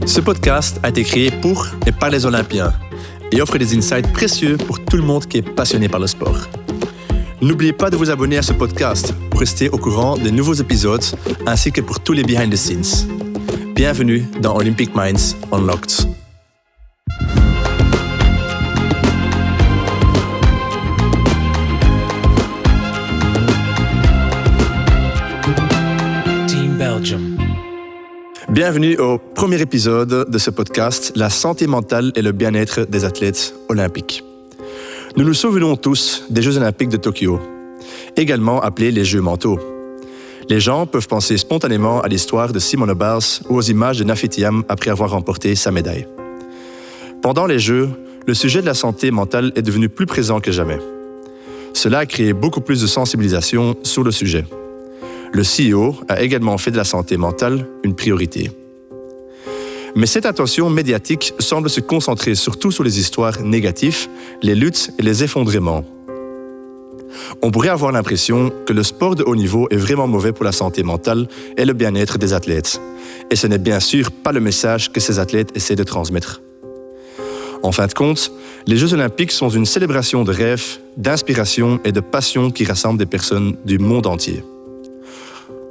Ce podcast a été créé pour et par les Olympiens et offre des insights précieux pour tout le monde qui est passionné par le sport. N'oubliez pas de vous abonner à ce podcast pour rester au courant des nouveaux épisodes ainsi que pour tous les behind the scenes. Bienvenue dans Olympic Minds Unlocked. Team Belgium. Bienvenue au premier épisode de ce podcast, la santé mentale et le bien-être des athlètes olympiques. Nous nous souvenons tous des Jeux olympiques de Tokyo, également appelés les Jeux mentaux. Les gens peuvent penser spontanément à l'histoire de Simone Biles ou aux images de Nafitiam après avoir remporté sa médaille. Pendant les Jeux, le sujet de la santé mentale est devenu plus présent que jamais. Cela a créé beaucoup plus de sensibilisation sur le sujet. Le CEO a également fait de la santé mentale une priorité. Mais cette attention médiatique semble se concentrer surtout sur les histoires négatives, les luttes et les effondrements. On pourrait avoir l'impression que le sport de haut niveau est vraiment mauvais pour la santé mentale et le bien-être des athlètes. Et ce n'est bien sûr pas le message que ces athlètes essaient de transmettre. En fin de compte, les Jeux olympiques sont une célébration de rêves, d'inspiration et de passion qui rassemble des personnes du monde entier.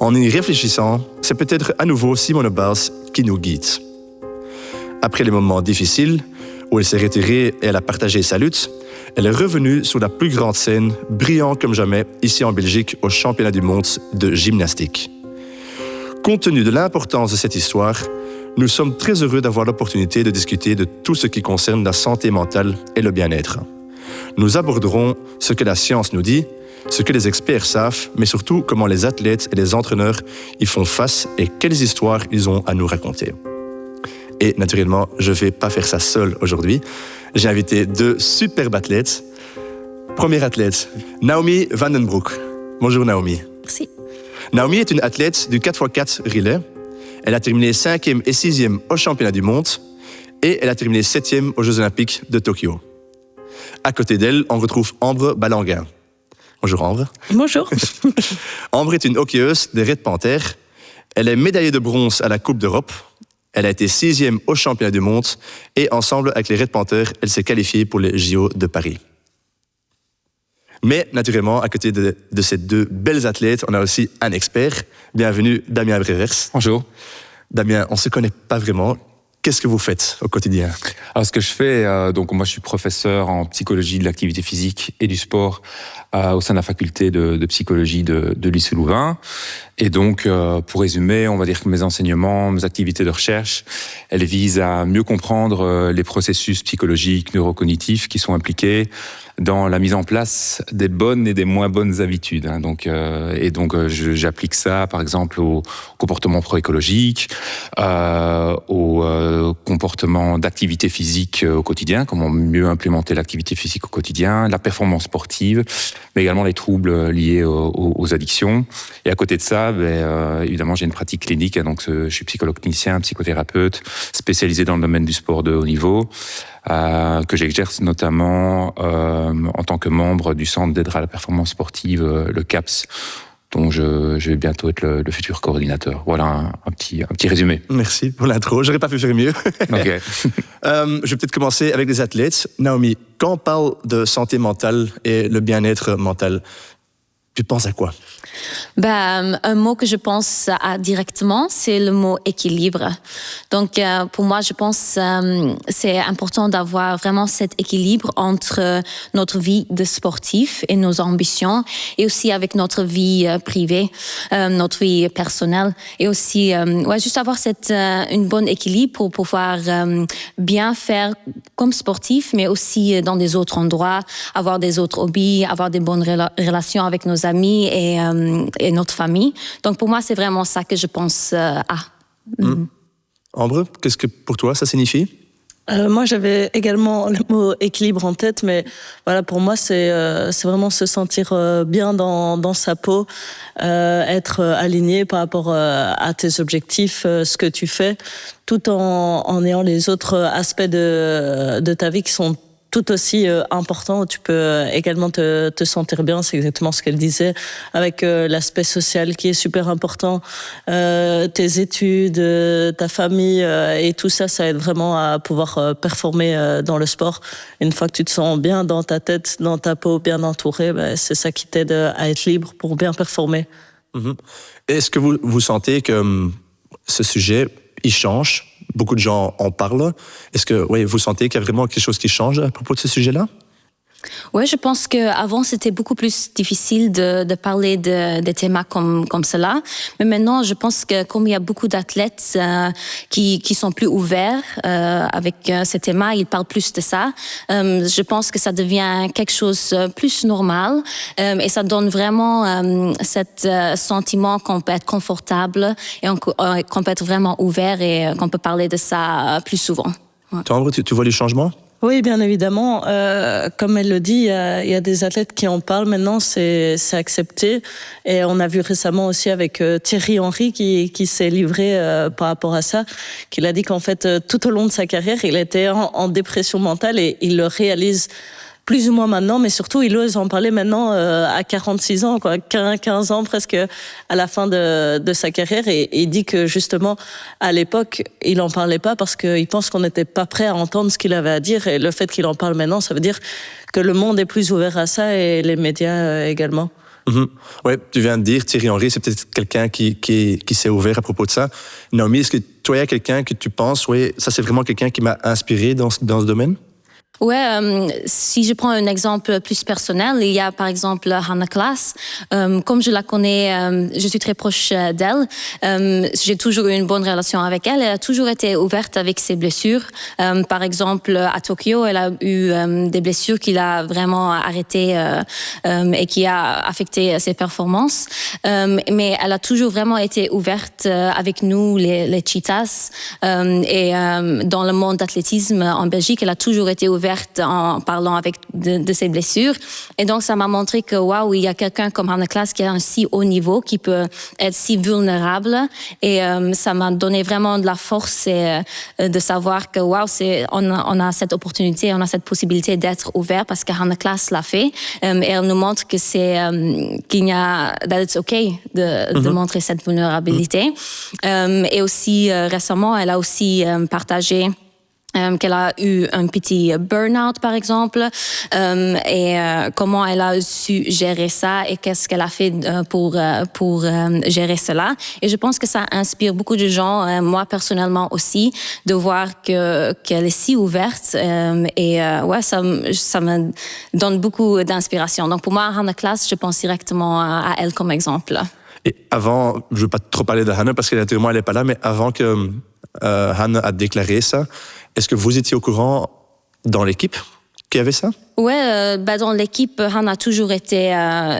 En y réfléchissant, c'est peut-être à nouveau Simone Biles qui nous guide. Après les moments difficiles, où elle s'est retirée et elle a partagé sa lutte, elle est revenue sur la plus grande scène, brillant comme jamais, ici en Belgique, au championnat du monde de gymnastique. Compte tenu de l'importance de cette histoire, nous sommes très heureux d'avoir l'opportunité de discuter de tout ce qui concerne la santé mentale et le bien-être. Nous aborderons ce que la science nous dit, ce que les experts savent, mais surtout comment les athlètes et les entraîneurs y font face et quelles histoires ils ont à nous raconter. Et naturellement, je ne vais pas faire ça seul aujourd'hui. J'ai invité deux superbes athlètes. Première athlète, Naomi van den Broek. Bonjour Naomi. Merci. Naomi est une athlète du 4x4 relais. Elle a terminé 5e et 6e au championnat du monde et elle a terminé 7e aux Jeux olympiques de Tokyo. À côté d'elle, on retrouve Ambre Balanguin. Bonjour Ambre. Bonjour. Ambre est une hockeyeuse des Red Panthers. Elle est médaillée de bronze à la Coupe d'Europe. Elle a été 6e au championnat du monde et ensemble avec les Red Panthers, elle s'est qualifiée pour les JO de Paris. Mais naturellement, à côté de ces deux belles athlètes, on a aussi un expert. Bienvenue Damien Brevers. Bonjour. Damien, on ne se connaît pas vraiment. Qu'est-ce que vous faites au quotidien ? Alors ce que je fais, donc moi je suis professeur en psychologie de l'activité physique et du sport au sein de la faculté de psychologie de lycée Louvain. Et donc pour résumer, on va dire que mes enseignements, mes activités de recherche, elles visent à mieux comprendre les processus psychologiques, neurocognitifs qui sont impliqués dans la mise en place des bonnes et des moins bonnes habitudes. Donc j'applique ça, par exemple, au comportement pro-écologique, au comportement d'activité physique au quotidien, comment mieux implémenter l'activité physique au quotidien, la performance sportive, mais également les troubles liés aux addictions. Et à côté de ça, évidemment, j'ai une pratique clinique. Donc, je suis psychologue clinicien, psychothérapeute, spécialisé dans le domaine du sport de haut niveau. Que j'exerce notamment en tant que membre du Centre d'aide à la performance sportive, le CAPS, dont je vais bientôt être le futur coordinateur. Voilà un petit résumé. Merci pour l'intro, j'aurais pas pu faire mieux. Okay. Je vais peut-être commencer avec les athlètes. Naomi, quand on parle de santé mentale et le bien-être mental, tu penses à quoi ? Un mot que je pense à directement, c'est le mot équilibre. Donc, pour moi, je pense c'est important d'avoir vraiment cet équilibre entre notre vie de sportif et nos ambitions, et aussi avec notre vie privée, notre vie personnelle, et aussi juste avoir une bonne équilibre pour pouvoir bien faire comme sportif, mais aussi dans des autres endroits, avoir des autres hobbies, avoir des bonnes relations avec nos amis et notre famille. Donc pour moi, c'est vraiment ça que je pense à. Ambre, qu'est-ce que pour toi ça signifie ? Moi, j'avais également le mot équilibre en tête, mais voilà, pour moi, c'est vraiment se sentir bien dans sa peau, être aligné par rapport à tes objectifs, ce que tu fais, tout en ayant les autres aspects de ta vie qui sont tout aussi important, où tu peux également te sentir bien. C'est exactement ce qu'elle disait, avec l'aspect social qui est super important, tes études, ta famille, et tout ça, ça aide vraiment à pouvoir performer dans le sport. Une fois que tu te sens bien dans ta tête, dans ta peau, bien entouré, c'est ça qui t'aide à être libre pour bien performer. Mm-hmm. Est-ce que vous sentez que ce sujet, il change? Beaucoup de gens en parlent. Est-ce que vous sentez qu'il y a vraiment quelque chose qui change à propos de ce sujet-là? Oui, je pense qu'avant, c'était beaucoup plus difficile de parler des thèmes comme cela. Mais maintenant, je pense que comme il y a beaucoup d'athlètes qui sont plus ouverts avec ces thèmes, ils parlent plus de ça. Je pense que ça devient quelque chose de plus normal et ça donne vraiment cet sentiment qu'on peut être confortable et qu'on peut être vraiment ouvert et qu'on peut parler de ça plus souvent. Ouais. Toi, Ambre, tu vois les changements? Oui, bien évidemment. Comme elle le dit, il y a des athlètes qui en parlent maintenant, c'est accepté. Et on a vu récemment aussi avec Thierry Henry qui s'est livré par rapport à ça, qu'il a dit qu'en fait, tout au long de sa carrière, il était en dépression mentale et il le réalise plus ou moins maintenant, mais surtout, il ose en parler maintenant à 46 ans, 15 ans presque à la fin de sa carrière. Et il dit que justement, à l'époque, il n'en parlait pas parce qu'il pense qu'on n'était pas prêt à entendre ce qu'il avait à dire. Et le fait qu'il en parle maintenant, ça veut dire que le monde est plus ouvert à ça et les médias également. Mm-hmm. Oui, tu viens de dire, Thierry Henry, c'est peut-être quelqu'un qui s'est ouvert à propos de ça. Naomi, est-ce que toi, il y a quelqu'un que tu penses, ça c'est vraiment quelqu'un qui m'a inspiré dans ce domaine? Ouais, si je prends un exemple plus personnel, il y a par exemple Hannah Klaas. Comme je la connais, je suis très proche d'elle. J'ai toujours eu une bonne relation avec elle. Elle a toujours été ouverte avec ses blessures. Par exemple, à Tokyo, elle a eu des blessures qui l'a vraiment arrêté et qui a affecté ses performances. Mais elle a toujours vraiment été ouverte avec nous, les Cheetahs. Et dans le monde d'athlétisme en Belgique, elle a toujours été ouverte en parlant de ses blessures. Et donc, ça m'a montré que, waouh, il y a quelqu'un comme Hannah Klaas qui est à un si haut niveau, qui peut être si vulnérable. Et ça m'a donné vraiment de la force et de savoir que, waouh, on a cette opportunité, on a cette possibilité d'être ouvert parce que Hannah Klaas l'a fait. Et elle nous montre que qu'il y a, that it's okay de montrer cette vulnérabilité. Et aussi, récemment, elle a aussi partagé qu'elle a eu un petit burn-out, par exemple, et comment elle a su gérer ça et qu'est-ce qu'elle a fait pour gérer cela. Et je pense que ça inspire beaucoup de gens, moi personnellement aussi, de voir qu'elle est si ouverte et ça me donne beaucoup d'inspiration. Donc pour moi, Hannah Klaas, je pense directement à elle comme exemple. Et avant, je ne veux pas trop parler de Hannah parce que naturellement elle n'est pas là, mais avant que Hannah a déclaré ça, est-ce que vous étiez au courant dans l'équipe qu'il y avait ça? Ouais, dans l'équipe, Hannah a toujours été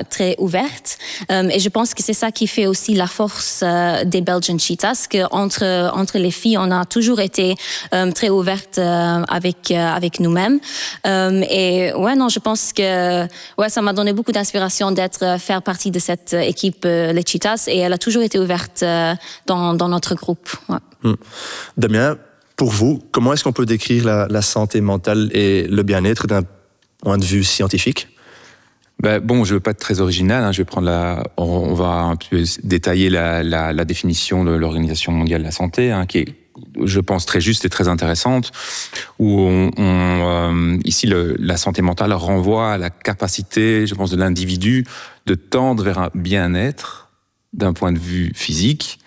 très ouverte. Et je pense que c'est ça qui fait aussi la force des Belgian Cheetahs, que entre les filles, on a toujours été très ouvertes avec nous-mêmes. Et je pense que ça m'a donné beaucoup d'inspiration faire partie de cette équipe, les Cheetahs, et elle a toujours été ouverte dans notre groupe. Ouais. Damien, pour vous, comment est-ce qu'on peut décrire la santé mentale et le bien-être d'un point de vue scientifique? Je ne veux pas être très original. Je vais prendre on va un peu détailler la définition de l'Organisation mondiale de la santé, qui est, je pense, très juste et très intéressante, où ici, la santé mentale renvoie à la capacité, je pense, de l'individu de tendre vers un bien-être d'un point de vue physique,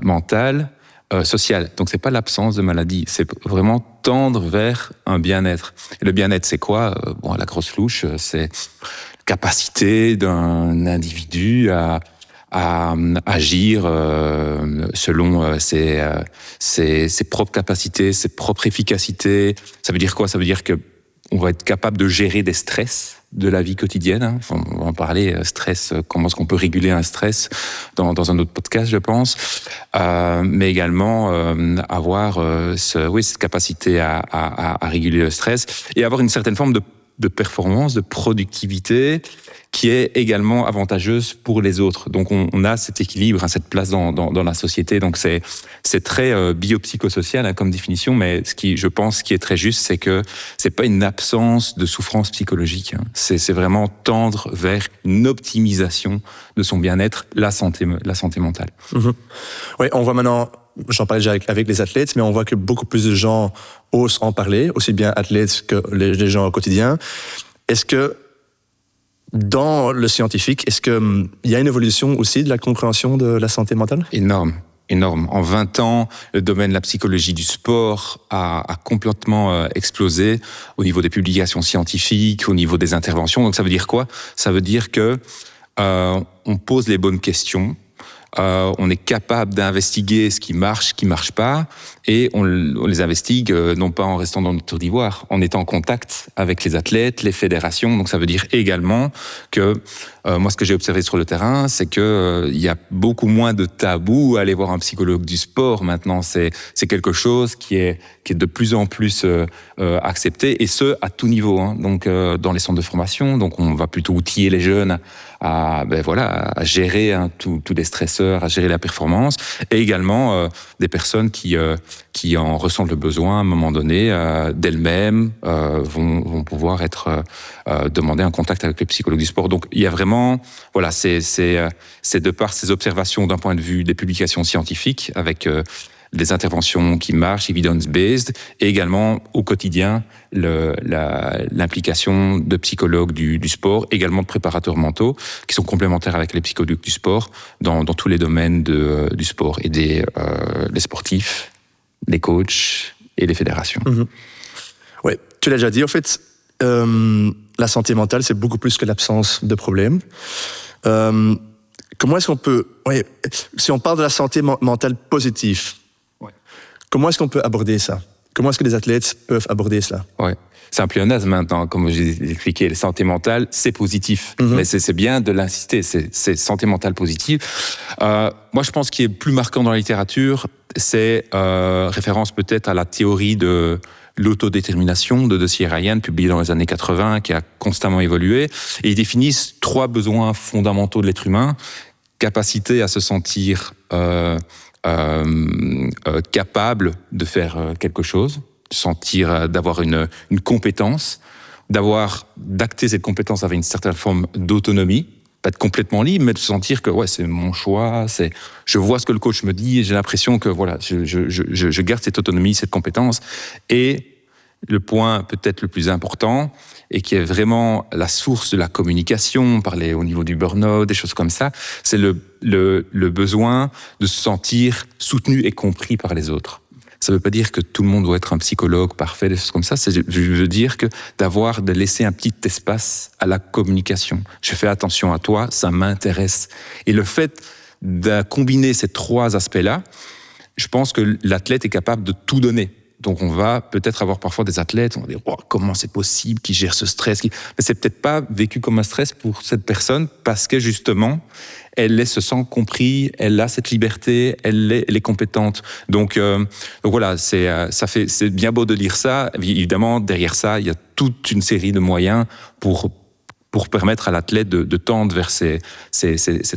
mental, social. Donc, c'est pas l'absence de maladie, c'est vraiment tendre vers un bien-être. Et le bien-être, c'est quoi? À la grosse louche, c'est capacité d'un individu à agir selon ses propres capacités, ses propres efficacités. Ça veut dire quoi? Ça veut dire que on va être capable de gérer des stress de la vie quotidienne. On va en parler, stress, comment est-ce qu'on peut réguler un stress dans un autre podcast, je pense. Mais également avoir cette capacité à réguler le stress et avoir une certaine forme de de performance, de productivité, qui est également avantageuse pour les autres. Donc on a cet équilibre, cette place dans la société. Donc c'est très biopsychosocial comme définition, mais je pense, ce qui est très juste, c'est que c'est pas une absence de souffrance psychologique. C'est vraiment tendre vers une optimisation de son bien-être, la santé mentale. Mm-hmm. Oui, on voit maintenant, j'en parlais déjà avec les athlètes, mais on voit que beaucoup plus de gens osent en parler, aussi bien athlètes que les gens au quotidien. Est-ce que dans le scientifique, est-ce qu'il y a une évolution aussi de la compréhension de la santé mentale ? Énorme. En 20 ans, le domaine de la psychologie du sport a complètement explosé au niveau des publications scientifiques, au niveau des interventions. Donc ça veut dire quoi ? Ça veut dire que on pose les bonnes questions, on est capable d'investiguer ce qui marche pas, et on les investigue non pas en restant dans notre tour d'ivoire, en étant en contact avec les athlètes, les fédérations. Donc ça veut dire également que moi, ce que j'ai observé sur le terrain, c'est que il y a beaucoup moins de tabous à aller voir un psychologue du sport. Maintenant, c'est quelque chose qui est de plus en plus accepté, et ce à tout niveau. Donc dans les centres de formation, donc on va plutôt outiller les jeunes à gérer tous les stresseurs, à gérer la performance, et également des personnes qui en ressentent le besoin à un moment donné d'elles-mêmes vont pouvoir être demander un contact avec les psychologues du sport. Donc il y a vraiment, c'est de par ces observations d'un point de vue des publications scientifiques, avec des interventions qui marchent, evidence-based, et également au quotidien l'implication de psychologues du sport, également de préparateurs mentaux, qui sont complémentaires avec les psychologues du sport dans tous les domaines du sport, et les sportifs, les coachs et les fédérations. Mm-hmm. Oui, tu l'as déjà dit, en fait, la santé mentale, c'est beaucoup plus que l'absence de problèmes. Comment est-ce qu'on peut... si on parle de la santé mentale positive, comment est-ce qu'on peut aborder ça ? Comment est-ce que les athlètes peuvent aborder cela ? C'est un pléonasme maintenant, comme je l'ai expliqué. La santé mentale, c'est positif. Mm-hmm. Mais c'est bien de l'insister, c'est santé mentale positive. Moi, je pense qu'il est plus marquant dans la littérature, c'est référence peut-être à la théorie de l'autodétermination de Deci et Ryan, publiée dans les années 80, qui a constamment évolué. Et ils définissent 3 besoins fondamentaux de l'être humain. Capacité à se sentir capable de faire quelque chose, d'avoir une compétence, d'acter cette compétence avec une certaine forme d'autonomie, pas être complètement libre, mais de sentir que c'est mon choix, je vois ce que le coach me dit et j'ai l'impression que je garde cette autonomie, cette compétence. Et le point peut-être le plus important, et qui est vraiment la source de la communication, parler au niveau du burn-out, des choses comme ça, c'est le besoin de se sentir soutenu et compris par les autres. Ça ne veut pas dire que tout le monde doit être un psychologue parfait, des choses comme ça. Je veux dire que de laisser un petit espace à la communication. Je fais attention à toi, ça m'intéresse. Et le fait de combiner ces 3 aspects-là, je pense que l'athlète est capable de tout donner. Donc on va peut-être avoir parfois des athlètes, on va dire comment c'est possible qu'ils gèrent ce stress, mais c'est peut-être pas vécu comme un stress pour cette personne, parce que justement elle se sent compris, elle a cette liberté, elle est compétente. Donc voilà, c'est bien beau de dire ça. Évidemment, derrière ça, il y a toute une série de moyens pour permettre à l'athlète de tendre vers ces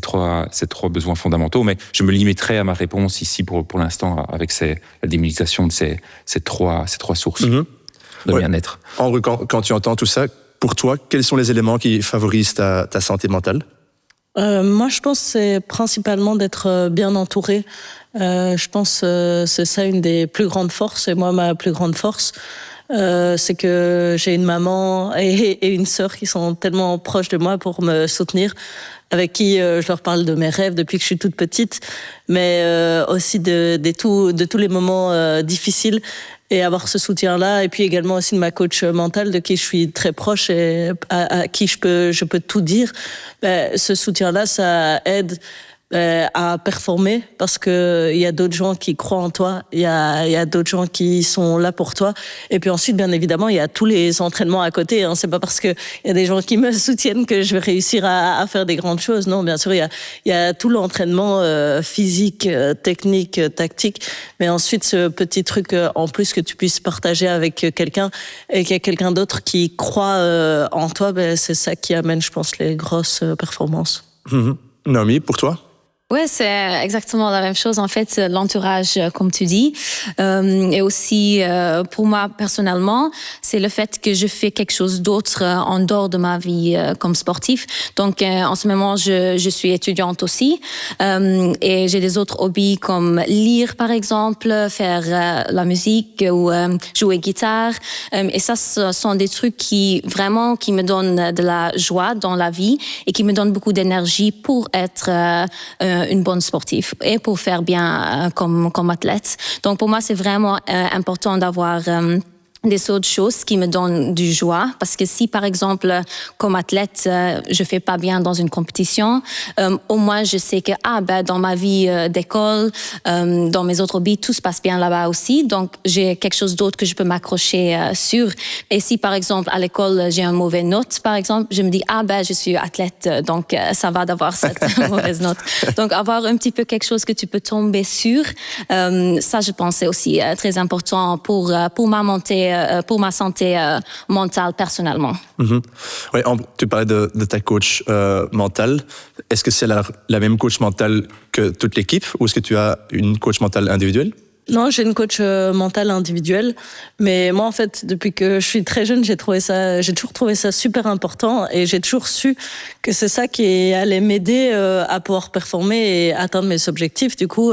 3 besoins fondamentaux. Mais je me limiterai à ma réponse ici pour l'instant avec la délimitation de ces trois sources de bien-être. Henri, quand tu entends tout ça, pour toi, quels sont les éléments qui favorisent ta santé mentale ? Moi, je pense que c'est principalement d'être bien entouré. Je pense que c'est ça une des plus grandes forces. Et moi, ma plus grande force, c'est que j'ai une maman et une sœur qui sont tellement proches de moi pour me soutenir, avec qui je leur parle de mes rêves depuis que je suis toute petite, mais aussi de tous les moments difficiles, et avoir ce soutien-là, et puis également aussi de ma coach mentale, de qui je suis très proche et à qui je peux tout dire. Ce soutien-là, ça aide à performer parce que il y a d'autres gens qui croient en toi, il y a d'autres gens qui sont là pour toi. Et puis ensuite, bien évidemment, il y a tous les entraînements à côté. C'est pas parce que il y a des gens qui me soutiennent que je vais réussir à faire des grandes choses. Non, bien sûr, il y a tout l'entraînement physique, technique, tactique. Mais ensuite, ce petit truc en plus que tu puisses partager avec quelqu'un et qu'il y a quelqu'un d'autre qui croit en toi, c'est ça qui amène, je pense, les grosses performances. Naomi, pour toi? Ouais, c'est exactement la même chose. En fait, l'entourage, comme tu dis, et aussi pour moi personnellement, c'est le fait que je fais quelque chose d'autre en dehors de ma vie comme sportif. Donc, en ce moment, je suis étudiante aussi, et j'ai des autres hobbies comme lire, par exemple, faire la musique ou jouer guitare. Et ça, ce sont des trucs qui me donnent de la joie dans la vie et qui me donnent beaucoup d'énergie pour être une bonne sportive et pour faire bien comme athlète. Donc pour moi, c'est vraiment important d'avoir des autres choses qui me donnent du joie, parce que si par exemple comme athlète je fais pas bien dans une compétition, au moins je sais que dans ma vie d'école, dans mes autres hobbies, tout se passe bien là-bas aussi, donc j'ai quelque chose d'autre que je peux m'accrocher sur. Et si par exemple à l'école j'ai un mauvais note, par exemple, je me dis je suis athlète, donc ça va d'avoir cette mauvaise note. Donc avoir un petit peu quelque chose que tu peux tomber sur, ça je pense c'est aussi très important pour ma santé mentale personnellement. Ouais, tu parlais de ta coach mentale. Est-ce que c'est la même coach mentale que toute l'équipe ou est-ce que tu as une coach mentale individuelle? Non, j'ai une coach mentale individuelle, mais moi en fait depuis que je suis très jeune, j'ai toujours trouvé ça super important et j'ai toujours su que c'est ça qui allait m'aider à pouvoir performer et atteindre mes objectifs. Du coup,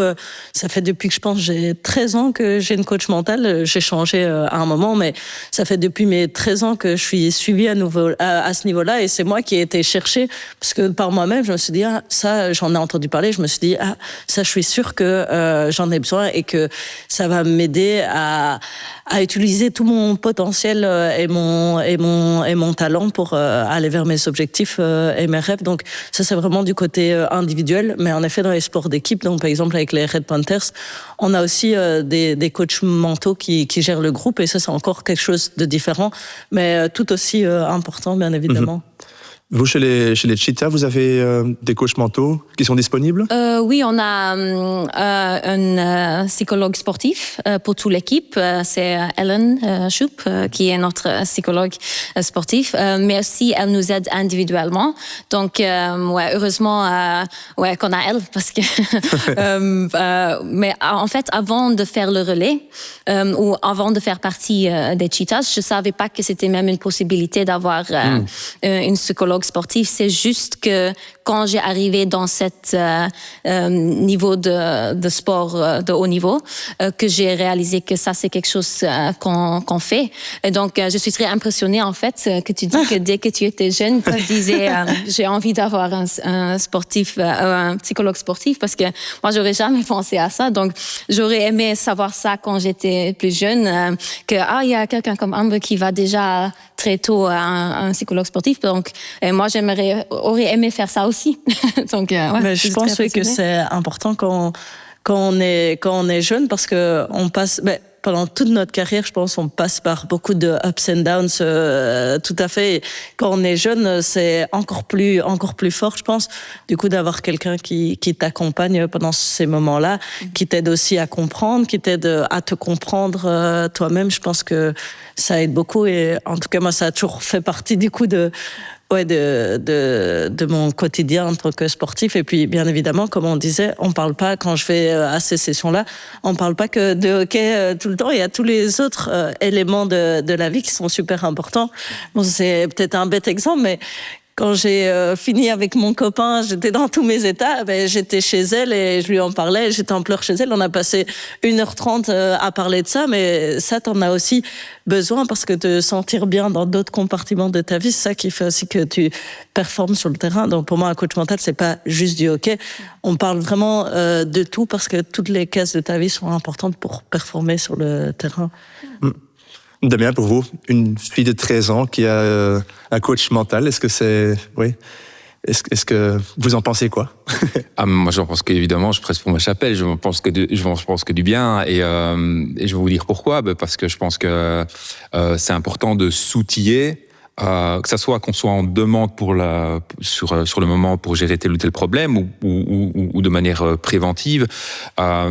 ça fait depuis que je pense j'ai 13 ans que j'ai une coach mentale. J'ai changé à un moment, mais ça fait depuis mes 13 ans que je suis suivie à ce niveau-là et c'est moi qui ai été chercher parce que par moi-même, je me suis dit ça, j'en ai entendu parler, je me suis dit ça, je suis sûre que j'en ai besoin et que ça va m'aider à utiliser tout mon potentiel et mon talent pour aller vers mes objectifs et mes rêves. Donc ça, c'est vraiment du côté individuel. Mais en effet, dans les sports d'équipe, donc par exemple avec les Red Panthers, on a aussi des coachs mentaux qui gèrent le groupe. Et ça, c'est encore quelque chose de différent, mais tout aussi important, bien évidemment. Vous, chez les Cheetahs, vous avez des coachs mentaux qui sont disponibles? Oui, on a un psychologue sportif pour toute l'équipe. C'est Ellen Schoup qui est notre psychologue sportif. Mais aussi, elle nous aide individuellement. Donc, heureusement qu'on a elle parce que... mais en fait, avant de faire le relais ou avant de faire partie des Cheetahs, je savais pas que c'était même une possibilité d'avoir une psychologue sportif. C'est juste que quand j'ai arrivé dans cet niveau de sport de haut niveau, que j'ai réalisé que ça, c'est quelque chose qu'on fait. Et donc, je suis très impressionnée, en fait, que tu dis que dès que tu étais jeune, tu disais j'ai envie d'avoir un psychologue sportif, parce que moi, j'aurais jamais pensé à ça. Donc, j'aurais aimé savoir ça quand j'étais plus jeune, que il y a quelqu'un comme Amber qui va déjà très tôt à un psychologue sportif. Donc, moi, aurais aimé faire ça aussi. Donc, mais je pense que c'est important quand on est jeune, parce que on passe... pendant toute notre carrière, je pense, on passe par beaucoup de ups and downs, tout à fait. Et quand on est jeune, c'est encore plus fort, je pense. Du coup, d'avoir quelqu'un qui t'accompagne pendant ces moments-là, qui t'aide aussi à comprendre, qui t'aide à te comprendre toi-même, je pense que ça aide beaucoup. Et en tout cas, moi, ça a toujours fait partie du coup de mon quotidien en tant que sportif. Et puis, bien évidemment, comme on disait, on parle pas, quand je vais à ces sessions-là, on parle pas que de hockey tout le temps. Il y a tous les autres éléments de la vie qui sont super importants. Bon, c'est peut-être un bête exemple, mais quand j'ai fini avec mon copain, j'étais dans tous mes états, j'étais chez elle et je lui en parlais, j'étais en pleurs chez elle. On a passé 1h30 à parler de ça, mais ça, t'en as aussi besoin, parce que te sentir bien dans d'autres compartiments de ta vie, c'est ça qui fait aussi que tu performes sur le terrain. Donc pour moi, un coach mental, c'est pas juste du hockey. On parle vraiment de tout, parce que toutes les cases de ta vie sont importantes pour performer sur le terrain. Damien, pour vous, une fille de 13 ans qui a un coach mental, est-ce que c'est... Oui. Est-ce que vous en pensez quoi? Moi, j'en pense qu'évidemment, je presse pour ma chapelle. Je pense que du bien, et je vais vous dire pourquoi. Parce que je pense que c'est important de s'outiller. Que ça soit qu'on soit en demande sur le moment pour gérer tel ou tel problème ou de manière préventive,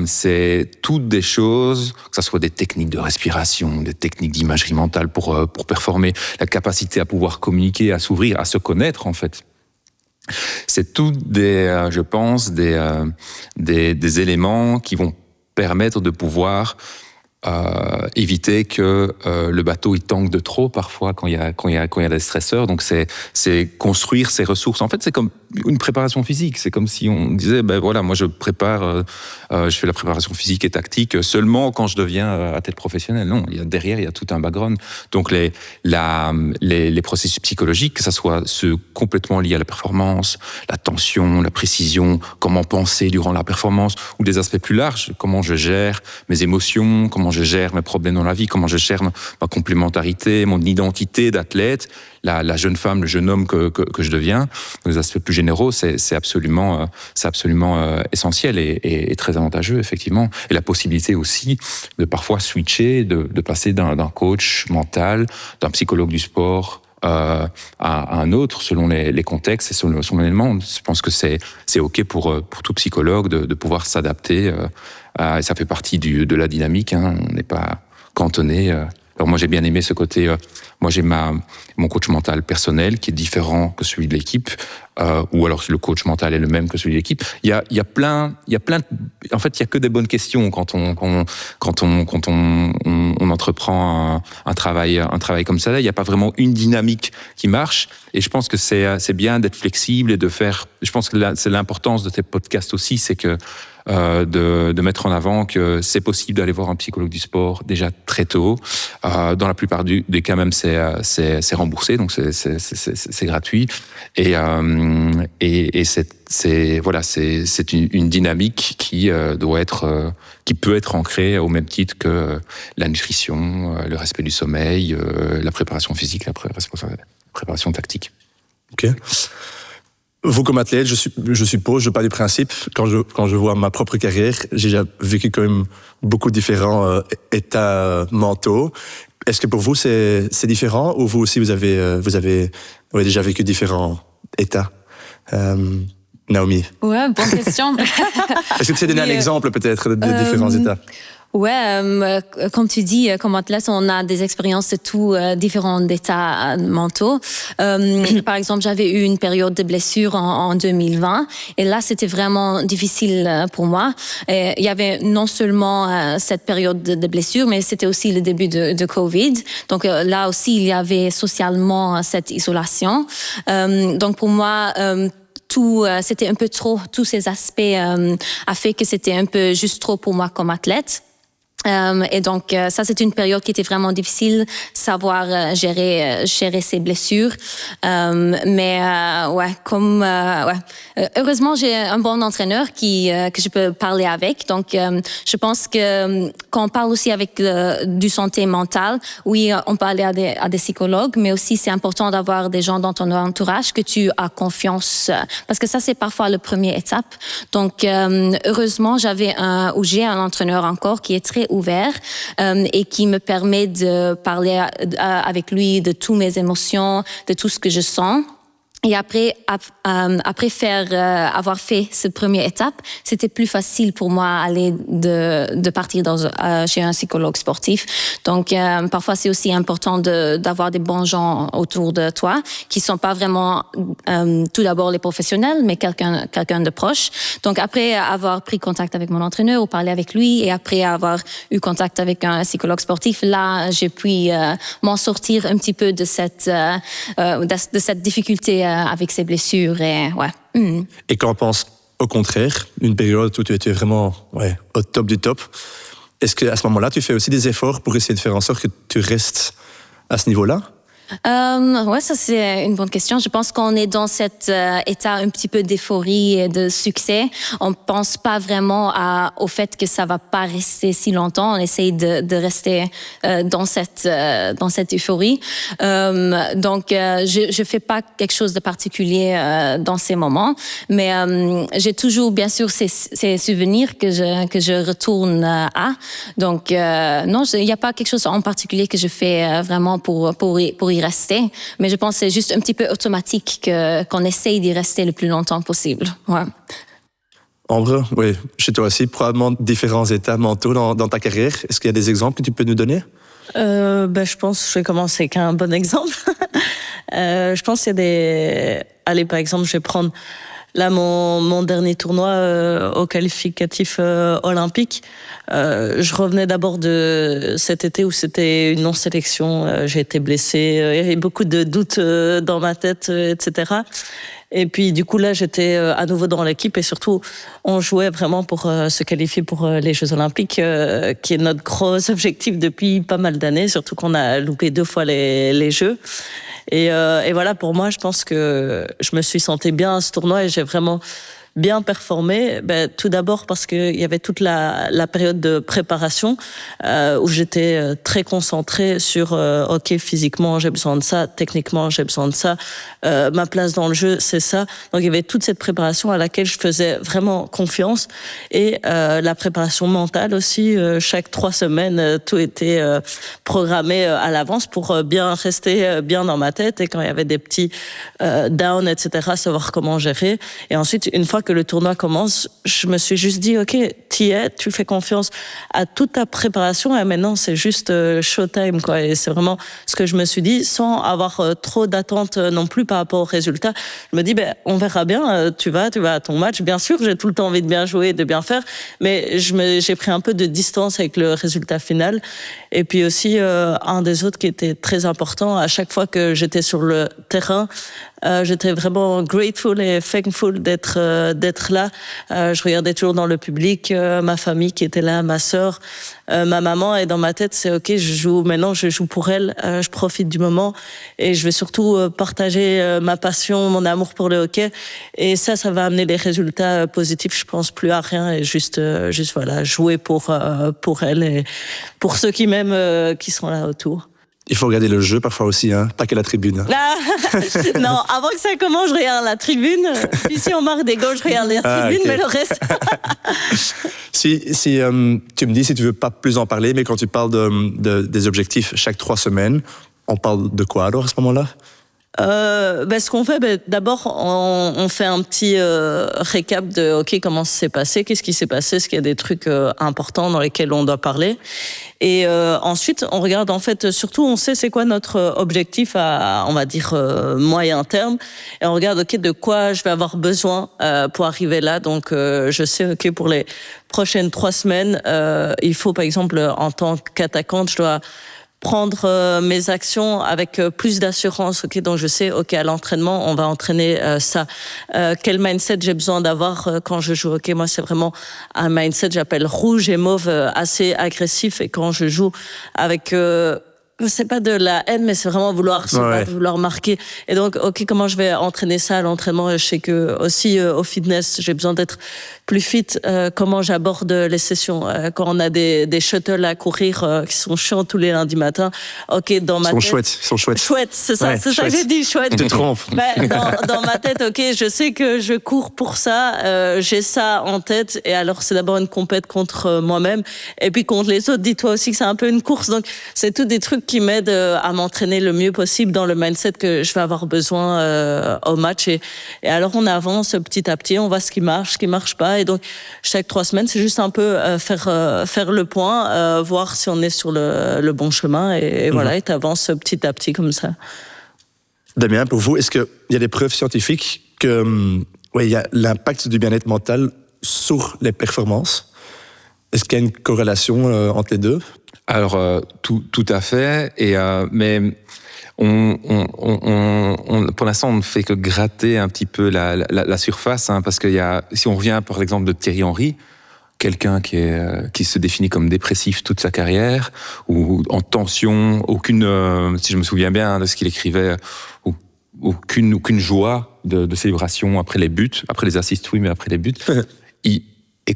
c'est toutes des choses, que ça soit des techniques de respiration, des techniques d'imagerie mentale pour performer, la capacité à pouvoir communiquer, à s'ouvrir, à se connaître en fait. C'est tout je pense, des éléments qui vont permettre de pouvoir éviter que le bateau il tangue de trop parfois quand il y a des stresseurs. Donc c'est construire ses ressources. En fait, c'est comme une préparation physique. C'est comme si on disait voilà, moi je fais la préparation physique et tactique seulement quand je deviens athlète professionnel. Non, derrière il y a tout un background. Donc les processus psychologiques, que ça soit ceux complètement liés à la performance, la tension, la précision, comment penser durant la performance, ou des aspects plus larges, comment je gère mes émotions, comment je gère mes problèmes dans la vie, comment je gère ma complémentarité, mon identité d'athlète, la jeune femme, le jeune homme que je deviens. Les aspects plus généraux, c'est absolument essentiel et très avantageux, effectivement. Et la possibilité aussi de parfois switcher, de passer d'un coach mental, d'un psychologue du sport à un autre, selon les contextes et selon l'élément. Je pense que c'est OK pour tout psychologue de pouvoir s'adapter. Et ça fait partie de la dynamique. On n'est pas cantonné. Alors moi, j'ai bien aimé ce côté. Moi, j'ai mon coach mental personnel qui est différent que celui de l'équipe, ou alors le coach mental est le même que celui de l'équipe. Il y a plein. En fait, il y a que des bonnes questions quand on entreprend un travail comme ça. Là, il n'y a pas vraiment une dynamique qui marche. Et je pense que c'est bien d'être flexible et de faire. Je pense que c'est l'importance de tes podcasts aussi, c'est que de mettre en avant que c'est possible d'aller voir un psychologue du sport déjà très tôt. Dans la plupart des cas même, c'est remboursé, donc c'est gratuit. Et c'est une dynamique qui peut être ancrée au même titre que la nutrition, le respect du sommeil, la préparation physique, la préparation tactique. Ok. Vous, comme athlète, je suppose, je pars du principe, quand je vois ma propre carrière, j'ai déjà vécu quand même beaucoup de différents états mentaux. Est-ce que pour vous, c'est différent, ou vous aussi, vous avez déjà vécu différents états? Naomi? Ouais, bonne question. Est-ce que tu sais donner un exemple, peut-être, des différents états? Ouais, comme tu dis, comme athlète, on a des expériences de tous différents états mentaux. Par exemple, j'avais eu une période de blessure en 2020, et là, c'était vraiment difficile pour moi. Et il y avait non seulement cette période de blessure, mais c'était aussi le début de Covid. Donc là aussi, il y avait socialement cette isolation. Donc pour moi, c'était un peu trop, tous ces aspects a fait que c'était un peu juste trop pour moi comme athlète. Et donc ça, c'est une période qui était vraiment difficile, savoir gérer ces blessures. Heureusement, j'ai un bon entraîneur que je peux parler avec. Donc je pense que quand on parle aussi avec du santé mentale, oui, on peut aller à des psychologues, mais aussi c'est important d'avoir des gens dans ton entourage que tu as confiance, parce que ça, c'est parfois la première étape. Donc heureusement, j'ai un entraîneur encore qui est très ouvert et qui me permet de parler avec lui de toutes mes émotions, de tout ce que je sens. Et après avoir fait cette première étape, c'était plus facile pour moi de partir chez un psychologue sportif. Donc, parfois, c'est aussi important d'avoir des bons gens autour de toi qui sont pas vraiment tout d'abord les professionnels, mais quelqu'un de proche. Donc, après avoir pris contact avec mon entraîneur ou parler avec lui, et après avoir eu contact avec un psychologue sportif, là, j'ai pu m'en sortir un petit peu de cette difficulté avec ces blessures. Et quand on pense au contraire, une période où tu étais vraiment au top du top, est-ce qu'à ce moment-là, tu fais aussi des efforts pour essayer de faire en sorte que tu restes à ce niveau-là? Ouais, ça c'est une bonne question. Je pense qu'on est dans cet état un petit peu d'euphorie et de succès. On pense pas vraiment au fait que ça va pas rester si longtemps. On essaye de rester dans cette euphorie. Donc je fais pas quelque chose de particulier dans ces moments, mais j'ai toujours bien sûr ces souvenirs que je retourne à. Donc non, il n'y a pas quelque chose en particulier que je fais vraiment pour y rester, mais je pense que c'est juste un petit peu automatique qu'on essaye d'y rester le plus longtemps possible. Ouais. Ambre, oui, chez toi aussi, probablement différents états mentaux dans ta carrière. Est-ce qu'il y a des exemples que tu peux nous donner? Je pense que je vais commencer avec un bon exemple. Je pense qu'il y a des... Allez, par exemple, je vais prendre là mon dernier tournoi au qualificatif olympique. Je revenais d'abord de cet été où c'était une non-sélection. J'ai été blessée, il y avait beaucoup de doutes dans ma tête, etc. Et puis du coup là, j'étais à nouveau dans l'équipe et surtout, on jouait vraiment pour se qualifier pour les Jeux Olympiques, qui est notre gros objectif depuis pas mal d'années, surtout qu'on a loupé 2 fois les Jeux. Et voilà, pour moi, je pense que je me suis sentie bien à ce tournoi et j'ai vraiment bien performé. Tout d'abord parce qu'il y avait toute la période de préparation où j'étais très concentrée sur ok, physiquement j'ai besoin de ça, techniquement j'ai besoin de ça, ma place dans le jeu c'est ça. Donc il y avait toute cette préparation à laquelle je faisais vraiment confiance et la préparation mentale aussi. Chaque 3 semaines tout était programmé à l'avance pour bien rester bien dans ma tête et quand il y avait des petits downs, etc., savoir comment gérer. Et ensuite, une fois que le tournoi commence, je me suis juste dit, ok, t'y es, tu fais confiance à toute ta préparation et maintenant c'est juste showtime, quoi. Et c'est vraiment ce que je me suis dit, sans avoir trop d'attentes non plus par rapport aux résultats. Je me dis, on verra bien, tu vas à ton match. Bien sûr, j'ai tout le temps envie de bien jouer, de bien faire, mais j'ai pris un peu de distance avec le résultat final. Et puis aussi, un des autres qui était très important, à chaque fois que j'étais sur le terrain, j'étais vraiment grateful et thankful d'être là. Je regardais toujours dans le public ma famille qui était là, ma sœur, ma maman, et dans ma tête c'est ok, je joue pour elle, je profite du moment et je vais surtout partager ma passion, mon amour pour le hockey, et ça va amener des résultats positifs. Je pense plus à rien et juste voilà, jouer pour elle et pour ceux qui m'aiment, qui sont là autour. Il faut regarder le jeu parfois aussi, hein, pas que la tribune. Non, avant que ça commence, je regarde la tribune. Puis si on marque des goals, je regarde la tribune, okay. Mais le reste... Si tu me dis si tu veux pas plus en parler, mais quand tu parles des objectifs chaque 3 semaines, on parle de quoi alors à ce moment-là? Ce qu'on fait, d'abord, on fait un petit récap de ok, comment ça s'est passé, qu'est-ce qui s'est passé, est-ce qu'il y a des trucs importants dans lesquels on doit parler. Et ensuite, on regarde en fait, surtout, on sait c'est quoi notre objectif à, on va dire, moyen terme. Et on regarde, ok, de quoi je vais avoir besoin pour arriver là. Donc, je sais, ok, pour les prochaines 3 semaines, il faut, par exemple, en tant qu'attaquante, je dois prendre mes actions avec plus d'assurance. Ok, donc je sais, ok, à l'entraînement, on va entraîner ça. Quel mindset j'ai besoin d'avoir quand je joue. Ok, moi c'est vraiment un mindset, j'appelle rouge et mauve, assez agressif. Et quand je joue avec c'est pas de la haine, mais c'est vraiment vouloir se battre, vouloir marquer. Et donc, ok, comment je vais entraîner ça à l'entraînement? Je sais que aussi au fitness, j'ai besoin d'être plus fit. Comment j'aborde les sessions quand on a des shuttles à courir qui sont chiants tous les lundis matins. Ok, dans ma tête, ils sont chouettes. Chouette, c'est ça, c'est ça que j'ai dit, chouette. Tu te trompes. Dans ma tête, ok, je sais que je cours pour ça. J'ai ça en tête. Et alors, c'est d'abord une compète contre moi-même, et puis contre les autres. Dis-toi aussi que c'est un peu une course. Donc, c'est tout des trucs qui m'aident à m'entraîner le mieux possible dans le mindset que je vais avoir besoin au match. Et alors, on avance petit à petit, on voit ce qui marche pas. Et donc, chaque 3 semaines, c'est juste un peu faire le point, voir si on est sur le bon chemin. Et voilà, et t'avances petit à petit comme ça. Damien, pour vous, est-ce qu'il y a des preuves scientifiques que il y a l'impact du bien-être mental sur les performances? Est-ce qu'il y a une corrélation entre les deux? Alors, tout à fait. Mais pour l'instant, on ne fait que gratter un petit peu la surface, hein, parce que si on revient par l'exemple de Thierry Henry, quelqu'un qui se définit comme dépressif toute sa carrière, ou en tension, si je me souviens bien de ce qu'il écrivait, aucune joie de célébration après les buts, après les assists, oui, mais après les buts. Et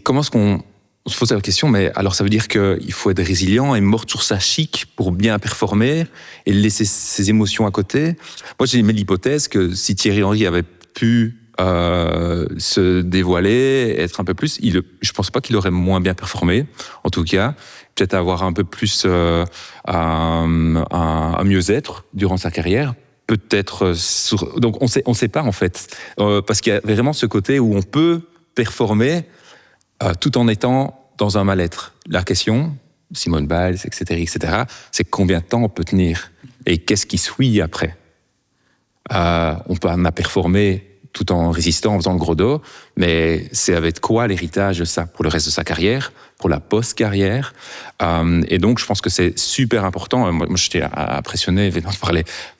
comment est-ce qu'on se pose la question, mais alors ça veut dire qu'il faut être résilient et mordre sur sa chic pour bien performer et laisser ses émotions à côté. Moi, j'ai mis l'hypothèse que si Thierry Henry avait pu se dévoiler, être un peu plus, je pense pas qu'il aurait moins bien performé, en tout cas, peut-être avoir un peu plus un mieux-être durant sa carrière. Peut-être donc on sait pas en fait, parce qu'il y a vraiment ce côté où on peut performer tout en étant dans un mal-être. La question, Simone Biles, etc., c'est combien de temps on peut tenir et qu'est-ce qui suit après. On a performé tout en résistant, en faisant le gros dos, mais c'est avec quoi l'héritage de ça pour le reste de sa carrière, pour la post-carrière. Et donc, je pense que c'est super important. Moi j'étais impressionné évidemment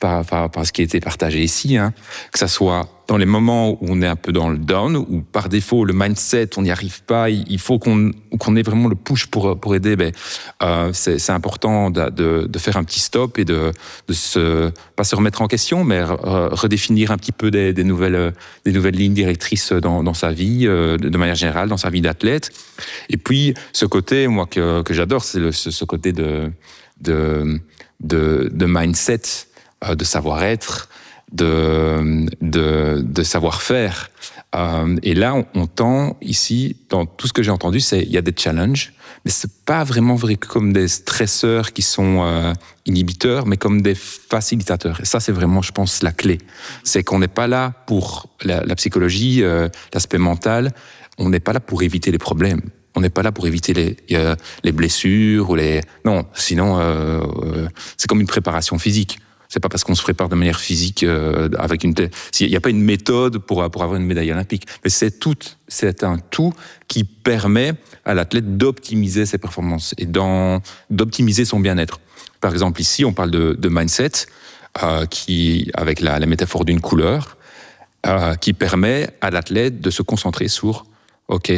par ce qui a été partagé ici, hein, que ça soit dans les moments où on est un peu dans le down, où par défaut, le mindset, on n'y arrive pas, il faut qu'on ait vraiment le push pour aider. C'est important de faire un petit stop et pas se remettre en question, mais redéfinir un petit peu des nouvelles lignes directrices dans sa vie, de manière générale, dans sa vie d'athlète. Et puis, ce côté, moi, que j'adore, c'est ce côté de mindset, de savoir-être, de savoir-faire. Et là, on tend ici, dans tout ce que j'ai entendu, il y a des challenges, mais c'est pas vraiment vrai comme des stresseurs qui sont inhibiteurs, mais comme des facilitateurs. Et ça, c'est vraiment, je pense, la clé. C'est qu'on n'est pas là pour la psychologie, l'aspect mental, on n'est pas là pour éviter les problèmes. On n'est pas là pour éviter les blessures ou non, sinon c'est comme une préparation physique. C'est pas parce qu'on se prépare de manière physique avec il n'y a pas une méthode pour avoir une médaille olympique, mais c'est un tout qui permet à l'athlète d'optimiser ses performances et d'optimiser son bien-être. Par exemple, ici, on parle de mindset, qui avec la métaphore d'une couleur, qui permet à l'athlète de se concentrer sur OK,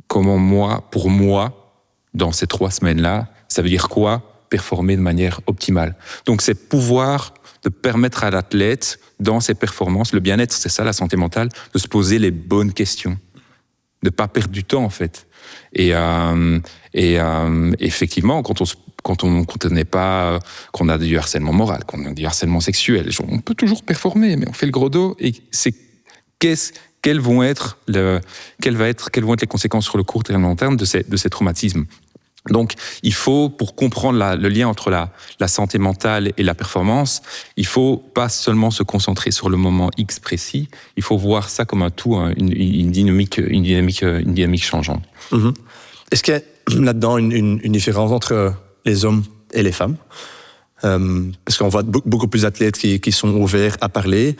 comment pour moi, dans ces 3 semaines-là, ça veut dire quoi? Performer de manière optimale. Donc, c'est pouvoir de permettre à l'athlète, dans ses performances, le bien-être, c'est ça la santé mentale, de se poser les bonnes questions, de pas perdre du temps en fait. Et effectivement, quand on n'est pas, qu'on a du harcèlement moral, qu'on a du harcèlement sexuel, on peut toujours performer, mais on fait le gros dos. Et c'est quelles vont être les conséquences sur le court terme et long terme de ces traumatismes. Donc, il faut, pour comprendre le lien entre la santé mentale et la performance, il faut pas seulement se concentrer sur le moment X précis, il faut voir ça comme un tout, une dynamique changeante. Mm-hmm. Est-ce qu'il y a là-dedans une différence entre les hommes et les femmes? Parce qu'on voit beaucoup plus d'athlètes qui sont ouverts à parler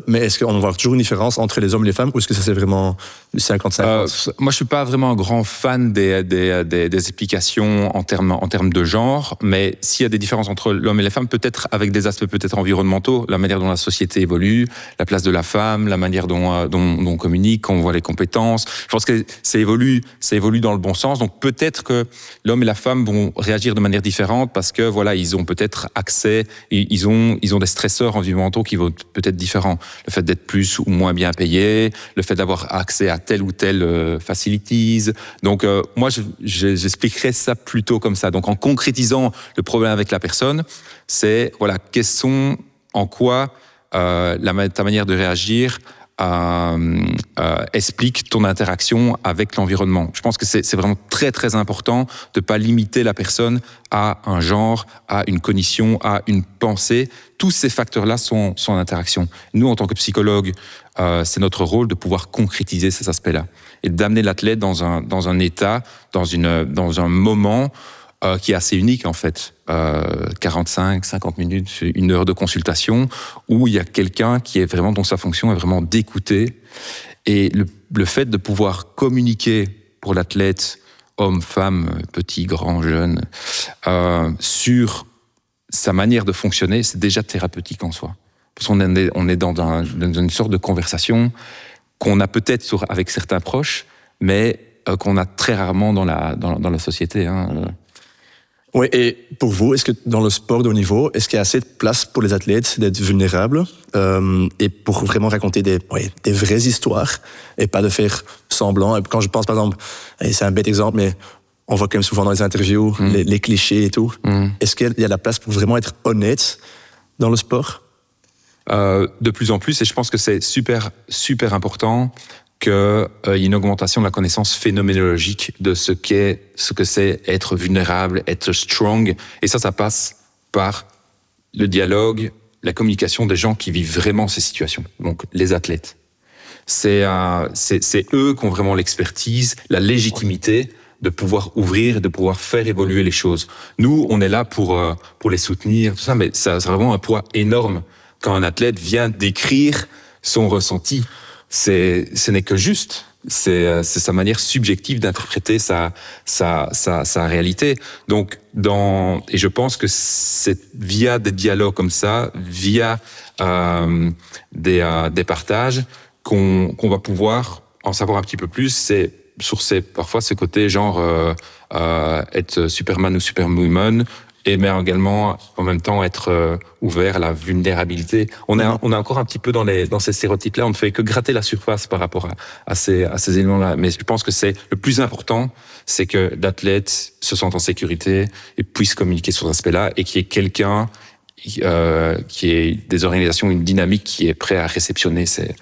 mais est-ce qu'on voit toujours une différence entre les hommes et les femmes, ou est-ce que ça c'est vraiment 50-50? Moi, je suis pas vraiment un grand fan des explications en termes de genre, mais s'il y a des différences entre l'homme et les femmes, peut-être avec des aspects peut-être environnementaux, la manière dont la société évolue, la place de la femme, la manière dont on communique, on voit les compétences. Je pense que ça évolue dans le bon sens. Donc peut-être que l'homme et la femme vont réagir de manière différente parce que voilà, ils ont peut-être accès, ils ont des stresseurs environnementaux qui vont peut-être différents. Le fait d'être plus ou moins bien payé, le fait d'avoir accès à telle ou telle facilities. Donc moi, j'expliquerais ça plutôt comme ça. Donc en concrétisant le problème avec la personne, c'est voilà, en quoi ta manière de réagir explique ton interaction avec l'environnement. Je pense que c'est vraiment très très important de pas limiter la personne à un genre, à une cognition, à une pensée. Tous ces facteurs-là sont en interaction. Nous, en tant que psychologues, c'est notre rôle de pouvoir concrétiser ces aspects-là et d'amener l'athlète dans un état, dans un moment qui est assez unique en fait. 45, 50 minutes, 1 heure de consultation où il y a quelqu'un qui est vraiment, dont sa fonction est vraiment d'écouter. Et le fait de pouvoir communiquer pour l'athlète, homme, femme, petit, grand, jeune, sur sa manière de fonctionner, c'est déjà thérapeutique en soi. Parce qu'on est dans une sorte de conversation qu'on a peut-être avec certains proches, mais qu'on a très rarement dans la société. Oui, et pour vous, est-ce que dans le sport de haut niveau, est-ce qu'il y a assez de place pour les athlètes d'être vulnérables et pour vraiment raconter des vraies histoires et pas de faire semblant? Et quand je pense, par exemple, et c'est un bête exemple, mais on voit quand même souvent dans les interviews les clichés et tout. Est-ce qu'il y a la place pour vraiment être honnête dans le sport? De plus en plus, et je pense que c'est super, super important qu'il y ait une augmentation de la connaissance phénoménologique de ce que c'est être vulnérable, être strong. Et ça passe par le dialogue, la communication des gens qui vivent vraiment ces situations. Donc, les athlètes. C'est eux qui ont vraiment l'expertise, la légitimité de pouvoir ouvrir, de pouvoir faire évoluer les choses. Nous, on est là pour les soutenir, tout ça, mais ça a vraiment un poids énorme quand un athlète vient décrire son ressenti. Ce n'est que juste. C'est sa manière subjective d'interpréter sa réalité. Donc, et je pense que c'est via des dialogues comme ça, via des partages, qu'on va pouvoir en savoir un petit peu plus. C'est sur parfois ce côté genre être Superman ou Superwoman, mais également en même temps être ouvert à la vulnérabilité. On est encore un petit peu dans ces stéréotypes-là. On ne fait que gratter la surface par rapport à ces éléments-là. Mais je pense que c'est le plus important, c'est que l'athlète se sente en sécurité et puisse communiquer sur cet aspect-là, et qu'il y ait quelqu'un qui ait des organisations, une dynamique qui est prêt à réceptionner ces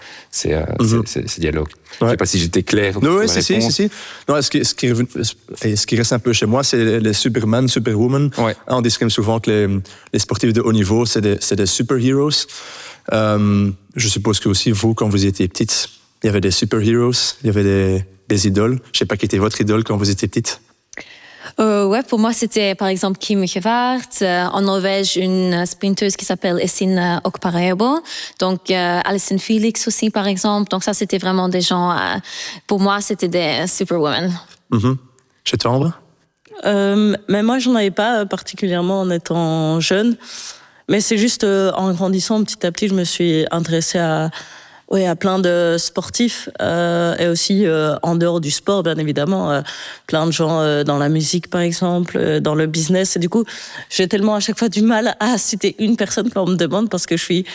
dialogues. Ouais. Je ne sais pas si j'étais clair. Oui, si. Non, ce qui reste un peu chez moi, c'est les Superman, Superwoman. Ouais. On dit quand même souvent que les sportifs de haut niveau, c'est des superheroes. Je suppose que aussi, vous, quand vous étiez petite, il y avait des superheroes, il y avait des idoles. Je ne sais pas qui était votre idole quand vous étiez petite. Ouais, pour moi, c'était par exemple Kim Mykjevart. En Norvège, une sprinteuse qui s'appelle Essin Okparaebo. Donc, Allyson Felix aussi, par exemple. Donc, ça, c'était vraiment des gens, pour moi, c'était des superwomen. Chez toi, Ambre? Mais moi, j'en avais pas particulièrement en étant jeune. Mais c'est juste en grandissant petit à petit, je me suis intéressée à plein de sportifs et aussi en dehors du sport, bien évidemment, plein de gens dans la musique, par exemple, dans le business. Et du coup, j'ai tellement à chaque fois du mal à citer une personne quand on me demande, parce que je suis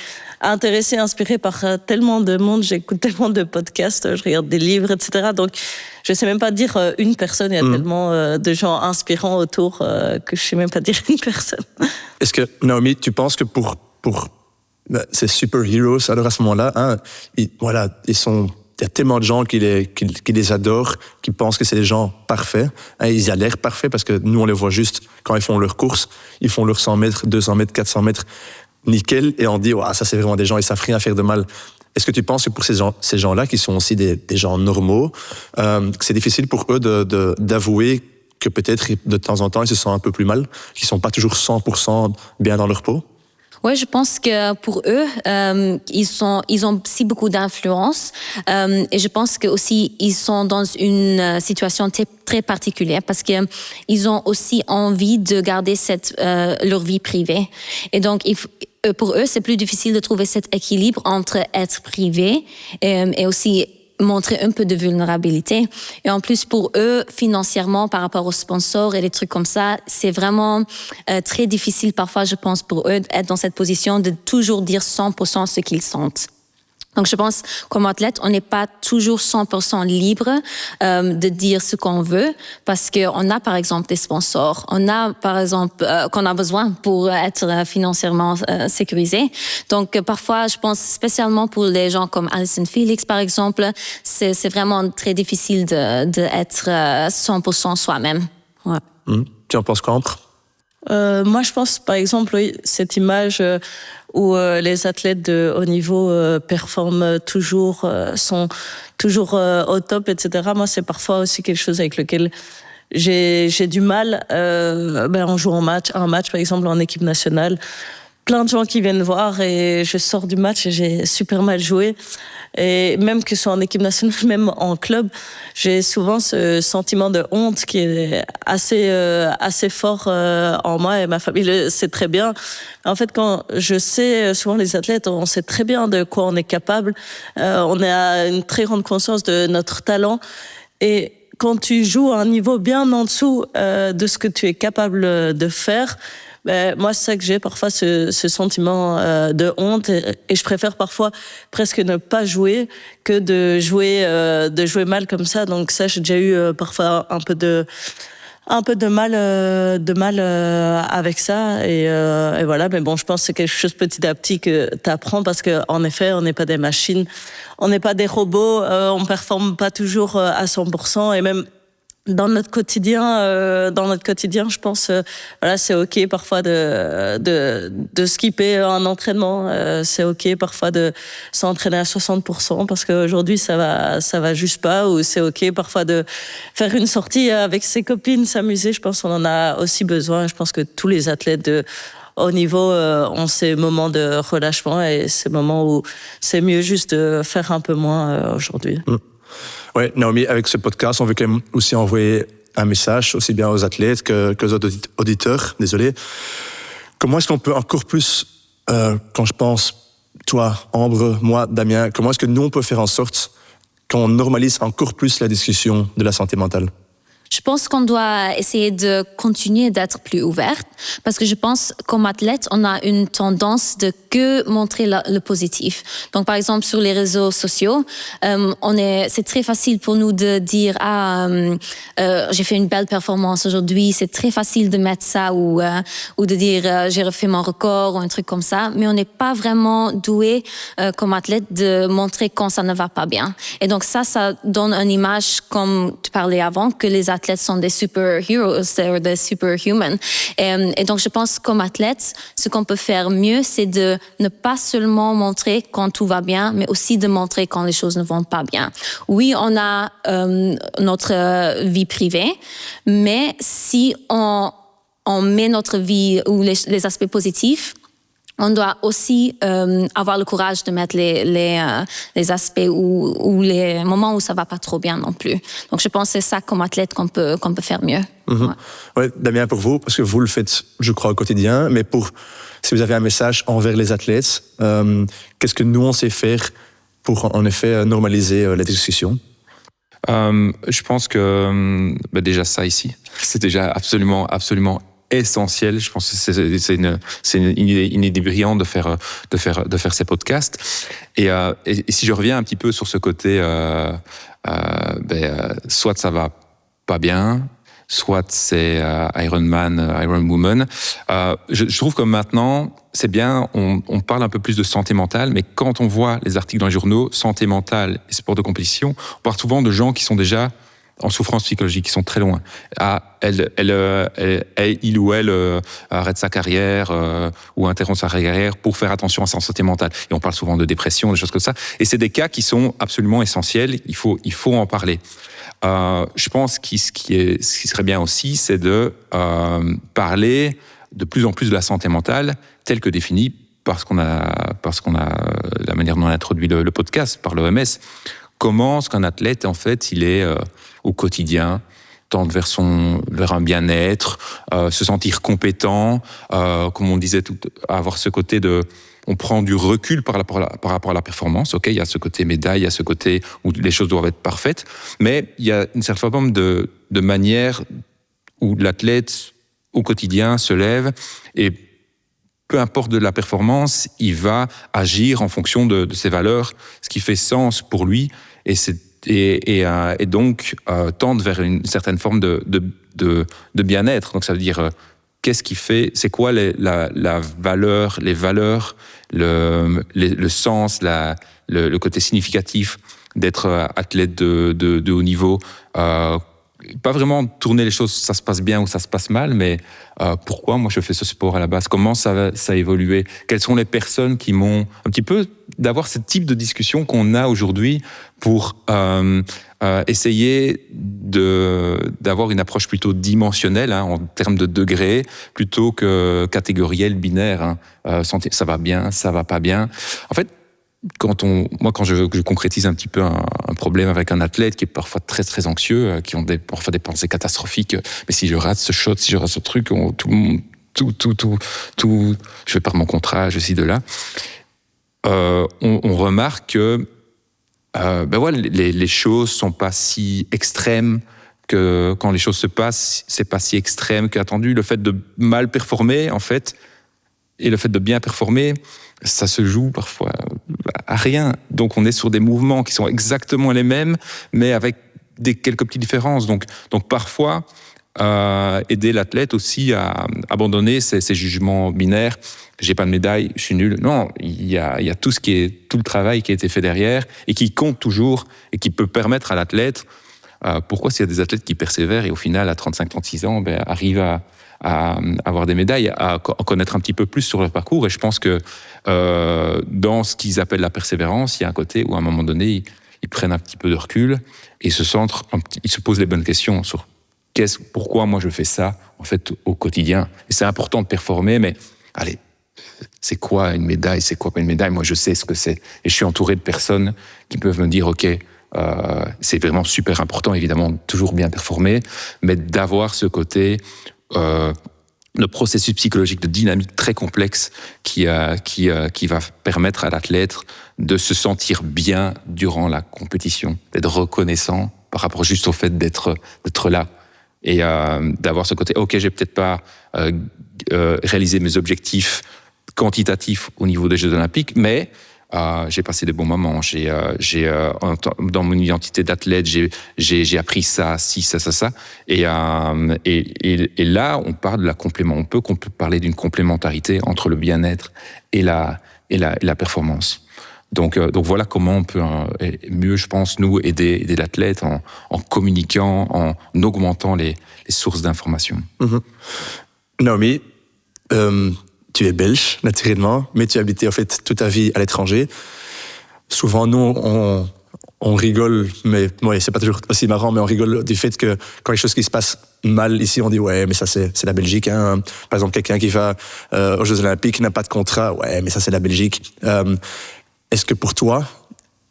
intéressée, inspirée par tellement de monde, j'écoute tellement de podcasts, je regarde des livres, etc. Donc, je sais même pas dire une personne. Il y a tellement de gens inspirants autour que je sais même pas dire une personne. Est-ce que, Naomi, tu penses que pour ces superheroes, alors à ce moment-là, il y a tellement de gens qui les adorent, qui pensent que c'est des gens parfaits. Ils y a l'air parfaits parce que nous, on les voit juste quand ils font leurs courses. Ils font leurs 100 mètres, 200 mètres, 400 mètres, nickel. Et on dit, ça c'est vraiment des gens, ils savent rien faire de mal. Est-ce que tu penses que pour ces gens-là, qui sont aussi des gens normaux, que c'est difficile pour eux d'avouer que peut-être de temps en temps, ils se sentent un peu plus mal, qu'ils sont pas toujours 100% bien dans leur peau? Ouais, je pense que pour eux, ils ont aussi beaucoup d'influence, et je pense que aussi ils sont dans une situation très particulière parce que ils ont aussi envie de garder leur vie privée. Et donc pour eux, c'est plus difficile de trouver cet équilibre entre être privé et aussi montrer un peu de vulnérabilité. Et en plus, pour eux, financièrement, par rapport aux sponsors et des trucs comme ça, c'est vraiment très difficile parfois, je pense, pour eux d'être dans cette position de toujours dire 100% ce qu'ils sentent. Donc, je pense, comme athlète, on n'est pas toujours 100% libre de dire ce qu'on veut, parce qu'on a, par exemple, des sponsors. On a, par exemple, qu'on a besoin pour être financièrement sécurisé. Donc, parfois, je pense, spécialement pour les gens comme Allyson Felix, par exemple, c'est vraiment très difficile d'être 100% soi-même. Ouais. Tu en penses quoi, Ambre? Moi, je pense, par exemple, cette image où les athlètes de haut niveau performent toujours, sont toujours au top, etc. Moi, c'est parfois aussi quelque chose avec lequel j'ai du mal. On joue un match, par exemple, en équipe nationale. Plein de gens qui viennent voir et je sors du match et j'ai super mal joué. Et même que ce soit en équipe nationale, même en club, j'ai souvent ce sentiment de honte qui est assez fort en moi, et ma famille le sait très bien. En fait, quand je sais, souvent les athlètes, on sait très bien de quoi on est capable. On a une très grande conscience de notre talent. Et quand tu joues à un niveau bien en dessous de ce que tu es capable de faire, moi, c'est ça que j'ai parfois, ce sentiment de honte, et je préfère parfois presque ne pas jouer que de jouer mal comme ça. Donc ça, j'ai déjà eu parfois un peu de mal avec ça, et voilà. Mais bon, je pense que c'est quelque chose petit à petit que t'apprends, parce que en effet, on n'est pas des machines, on n'est pas des robots, on performe pas toujours à 100%, et même dans notre quotidien, je pense, voilà, c'est ok parfois de skipper un entraînement, c'est ok parfois de s'entraîner à 60% parce qu'aujourd'hui ça va juste pas, ou c'est ok parfois de faire une sortie avec ses copines, s'amuser. Je pense qu'on en a aussi besoin. Je pense que tous les athlètes de haut niveau ont ces moments de relâchement, et ces moments où c'est mieux juste de faire un peu moins aujourd'hui. Ouais, Naomi, avec ce podcast, on veut quand même aussi envoyer un message, aussi bien aux athlètes qu'aux auditeurs. Désolé. Comment est-ce qu'on peut encore plus, quand je pense, toi, Ambre, moi, Damien, comment est-ce que nous, on peut faire en sorte qu'on normalise encore plus la discussion de la santé mentale? Je pense qu'on doit essayer de continuer d'être plus ouverte, parce que je pense comme athlète, on a une tendance de que montrer le positif. Donc par exemple sur les réseaux sociaux, c'est très facile pour nous de dire j'ai fait une belle performance aujourd'hui. C'est très facile de mettre ça, ou de dire j'ai refait mon record, ou un truc comme ça. Mais on n'est pas vraiment doué comme athlète de montrer quand ça ne va pas bien. Et donc ça donne une image, comme tu parlais avant, que les athlètes sont des superheroes, des superhumans. Et donc, je pense comme athlète, ce qu'on peut faire mieux, c'est de ne pas seulement montrer quand tout va bien, mais aussi de montrer quand les choses ne vont pas bien. Oui, on a notre vie privée, mais si on met notre vie ou les aspects positifs, on doit aussi avoir le courage de mettre les aspects ou les moments où ça va pas trop bien non plus. Donc je pense que c'est ça comme athlète qu'on peut faire mieux. Mm-hmm. Ouais, Damien, pour vous, parce que vous le faites, je crois, au quotidien, mais si vous avez un message envers les athlètes, qu'est-ce que nous on sait faire pour en effet normaliser la discussion? Je pense que déjà ça ici, c'est déjà absolument essentiel. Je pense que c'est une idée brillante de faire ces podcasts. Et si je reviens un petit peu sur ce côté, soit ça va pas bien, soit c'est Iron Man, Iron Woman. Je trouve que maintenant, c'est bien, on parle un peu plus de santé mentale, mais quand on voit les articles dans les journaux, santé mentale et sport de compétition, on parle souvent de gens qui sont déjà en souffrance psychologique, qui sont très loin. Il ou elle arrête sa carrière ou interrompt sa carrière pour faire attention à sa santé mentale. Et on parle souvent de dépression, des choses comme ça. Et c'est des cas qui sont absolument essentiels. Il faut en parler. Je pense ce qui serait bien aussi, c'est de parler de plus en plus de la santé mentale telle que définie parce qu'on a la manière dont on a introduit le podcast par l'OMS. Comment est-ce qu'un athlète, en fait, il est au quotidien, tendre vers un bien-être, se sentir compétent, comme on disait, avoir ce côté on prend du recul par rapport à la performance. Ok, il y a ce côté médaille, il y a ce côté où les choses doivent être parfaites, mais il y a une certaine forme de manière où l'athlète au quotidien se lève et peu importe de la performance, il va agir en fonction de ses valeurs, ce qui fait sens pour lui, et donc tendre vers une certaine forme de bien-être. Donc ça veut dire qu'est-ce qui fait, c'est quoi la valeur, les valeurs, le sens, le côté significatif d'être athlète de haut niveau. Pas vraiment tourner les choses, ça se passe bien ou ça se passe mal, mais pourquoi moi je fais ce sport à la base, comment ça a évolué, quelles sont les personnes qui m'ont un petit peu d'avoir ce type de discussion qu'on a aujourd'hui pour essayer d'avoir une approche plutôt dimensionnelle en termes de degrés plutôt que catégorielle, binaire. Ça va bien, ça va pas bien. En fait, quand je concrétise un petit peu un problème avec un athlète qui est parfois très très anxieux, qui ont parfois des pensées catastrophiques, mais si je rate ce shot, si je rate ce truc, je vais perdre mon contrat, je suis de là. On remarque que les choses sont pas si extrêmes que quand les choses se passent, c'est pas si extrême qu'attendu. Le fait de mal performer, en fait, et le fait de bien performer, ça se joue parfois à rien. Donc on est sur des mouvements qui sont exactement les mêmes, mais avec quelques petites différences. Donc parfois, aider l'athlète aussi à abandonner ces jugements binaires. J'ai pas de médaille, je suis nul. Non, il y a tout le travail qui a été fait derrière et qui compte toujours et qui peut permettre à l'athlète. Pourquoi s'il y a des athlètes qui persévèrent et au final à 35-36 ans arrivent à avoir des médailles, à connaître un petit peu plus sur leur parcours. Et je pense que dans ce qu'ils appellent la persévérance, il y a un côté où à un moment donné ils prennent un petit peu de recul et ils se posent les bonnes questions sur pourquoi moi je fais ça en fait au quotidien. Et c'est important de performer, mais allez, c'est quoi une médaille, c'est quoi pas une médaille? Moi je sais ce que c'est et je suis entouré de personnes qui peuvent me dire ok, c'est vraiment super important évidemment de toujours bien performer, mais d'avoir ce côté le processus psychologique de dynamique très complexe qui va permettre à l'athlète de se sentir bien durant la compétition, d'être reconnaissant par rapport juste au fait d'être là et d'avoir ce côté ok, j'ai peut-être pas réalisé mes objectifs quantitatifs au niveau des Jeux Olympiques, mais j'ai passé des bons moments. Dans mon identité d'athlète, j'ai appris ça, ça. Et là, on parle de la complément. On peut parler d'une complémentarité entre le bien-être et la performance. Donc voilà comment on peut mieux, je pense, nous aider l'athlète en communiquant, en augmentant les sources d'informations. Mm-hmm. Naomi, tu es belge, naturellement, mais tu as habité en fait toute ta vie à l'étranger. Souvent, nous, on rigole, mais ouais, c'est pas toujours aussi marrant, mais on rigole du fait que quand quelque chose qui se passe mal ici, on dit ouais, mais ça c'est la Belgique. Hein. Par exemple, quelqu'un qui va aux Jeux Olympiques n'a pas de contrat, ouais, mais ça c'est la Belgique. Est-ce que pour toi,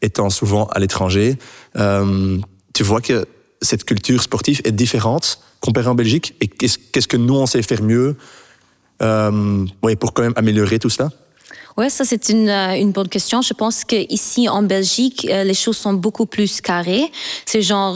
étant souvent à l'étranger, tu vois que cette culture sportive est différente comparée en Belgique? Et qu'est-ce que nous on sait faire mieux? Pour quand même améliorer tout cela? Ouais, ça c'est une bonne question. Je pense qu'ici en Belgique, les choses sont beaucoup plus carrées. C'est genre,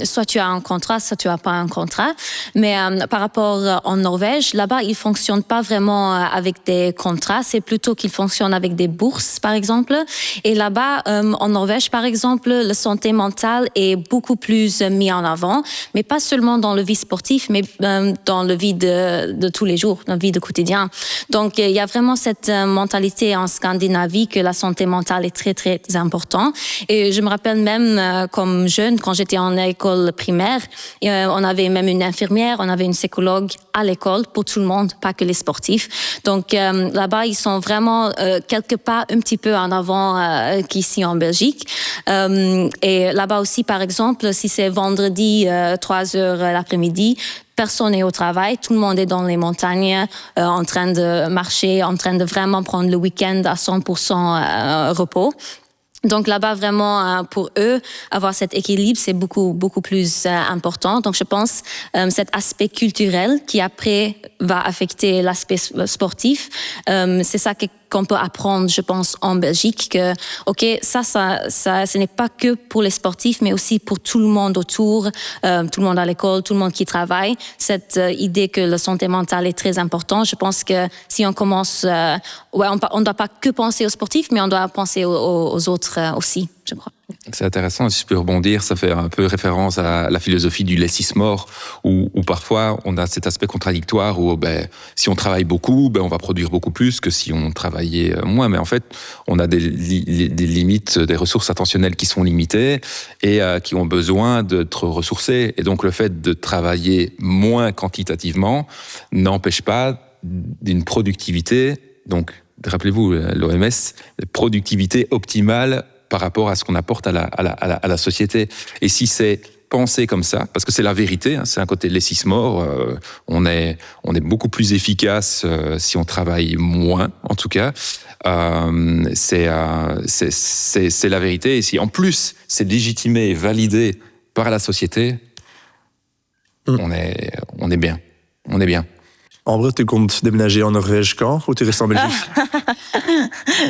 soit tu as un contrat, soit tu n'as pas un contrat. Mais par rapport en Norvège, là-bas, ils ne fonctionnent pas vraiment avec des contrats. C'est plutôt qu'ils fonctionnent avec des bourses, par exemple. Et là-bas, en Norvège, par exemple, la santé mentale est beaucoup plus mise en avant. Mais pas seulement dans le vie sportif, mais dans le vie de tous les jours, dans la vie de quotidien. Donc, il y a vraiment cette mentalité en Scandinavie que la santé mentale est très, très importante. Et je me rappelle même, comme jeune, quand j'étais en école primaire, on avait même une infirmière, on avait une psychologue à l'école pour tout le monde, pas que les sportifs. Donc là-bas, ils sont vraiment quelque part un petit peu en avant qu'ici en Belgique. Et là-bas aussi, par exemple, si c'est vendredi 3h l'après-midi, personne n'est au travail, tout le monde est dans les montagnes, en train de marcher, en train de vraiment prendre le week-end à 100% repos. Donc là-bas, vraiment, pour eux, avoir cet équilibre, c'est beaucoup, beaucoup plus important. Donc je pense cet aspect culturel qui après va affecter l'aspect sportif, c'est ça qu'on peut apprendre, je pense, en Belgique, que, ok, ça, ce n'est pas que pour les sportifs, mais aussi pour tout le monde autour, tout le monde à l'école, tout le monde qui travaille. Cette idée que la santé mentale est très importante, je pense que si on commence, on ne doit pas que penser aux sportifs, mais on doit penser aux autres aussi, je crois. C'est intéressant, si je peux rebondir, ça fait un peu référence à la philosophie du less is more, où parfois on a cet aspect contradictoire où si on travaille beaucoup, on va produire beaucoup plus que si on travaillait moins. Mais en fait, on a des limites, des ressources attentionnelles qui sont limitées et qui ont besoin d'être ressourcées. Et donc le fait de travailler moins quantitativement n'empêche pas d'une productivité, donc rappelez-vous l'OMS, productivité optimale par rapport à ce qu'on apporte à la société. Et si c'est pensé comme ça, parce que c'est la vérité, hein, c'est un côté less is more, on est beaucoup plus efficace si on travaille moins, en tout cas. C'est la vérité. Et si en plus c'est légitimé et validé par la société, on est bien. On est bien. Ambre, tu comptes déménager en Norvège quand ou tu restes en Belgique?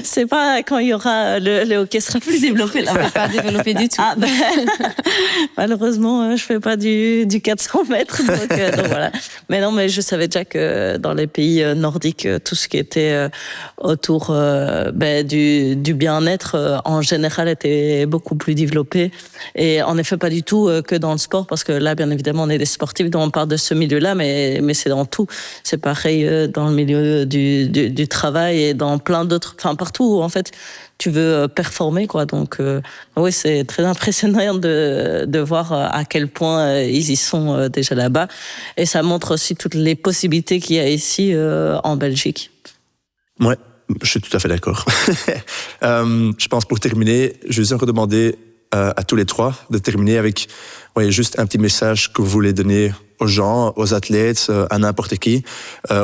C'est pas quand il y aura le hockey sera plus développé là-bas. Pas développé du tout. Malheureusement, je fais pas du 400 mètres, donc voilà. Mais non, mais je savais déjà que dans les pays nordiques, tout ce qui était autour du bien-être en général était beaucoup plus développé. Et en effet, pas du tout que dans le sport, parce que là, bien évidemment, on est des sportifs, donc on parle de ce milieu-là, mais c'est dans tout. C'est pareil dans le milieu du travail et dans plein d'autres, enfin partout où en fait tu veux performer, quoi. Donc oui, c'est très impressionnant de voir à quel point ils y sont déjà là-bas, et ça montre aussi toutes les possibilités qu'il y a ici en Belgique. Ouais, je suis tout à fait d'accord. Je pense pour terminer, je vais encore demander à tous les trois de terminer avec juste un petit message que vous voulez donner aux gens, aux athlètes, à n'importe qui,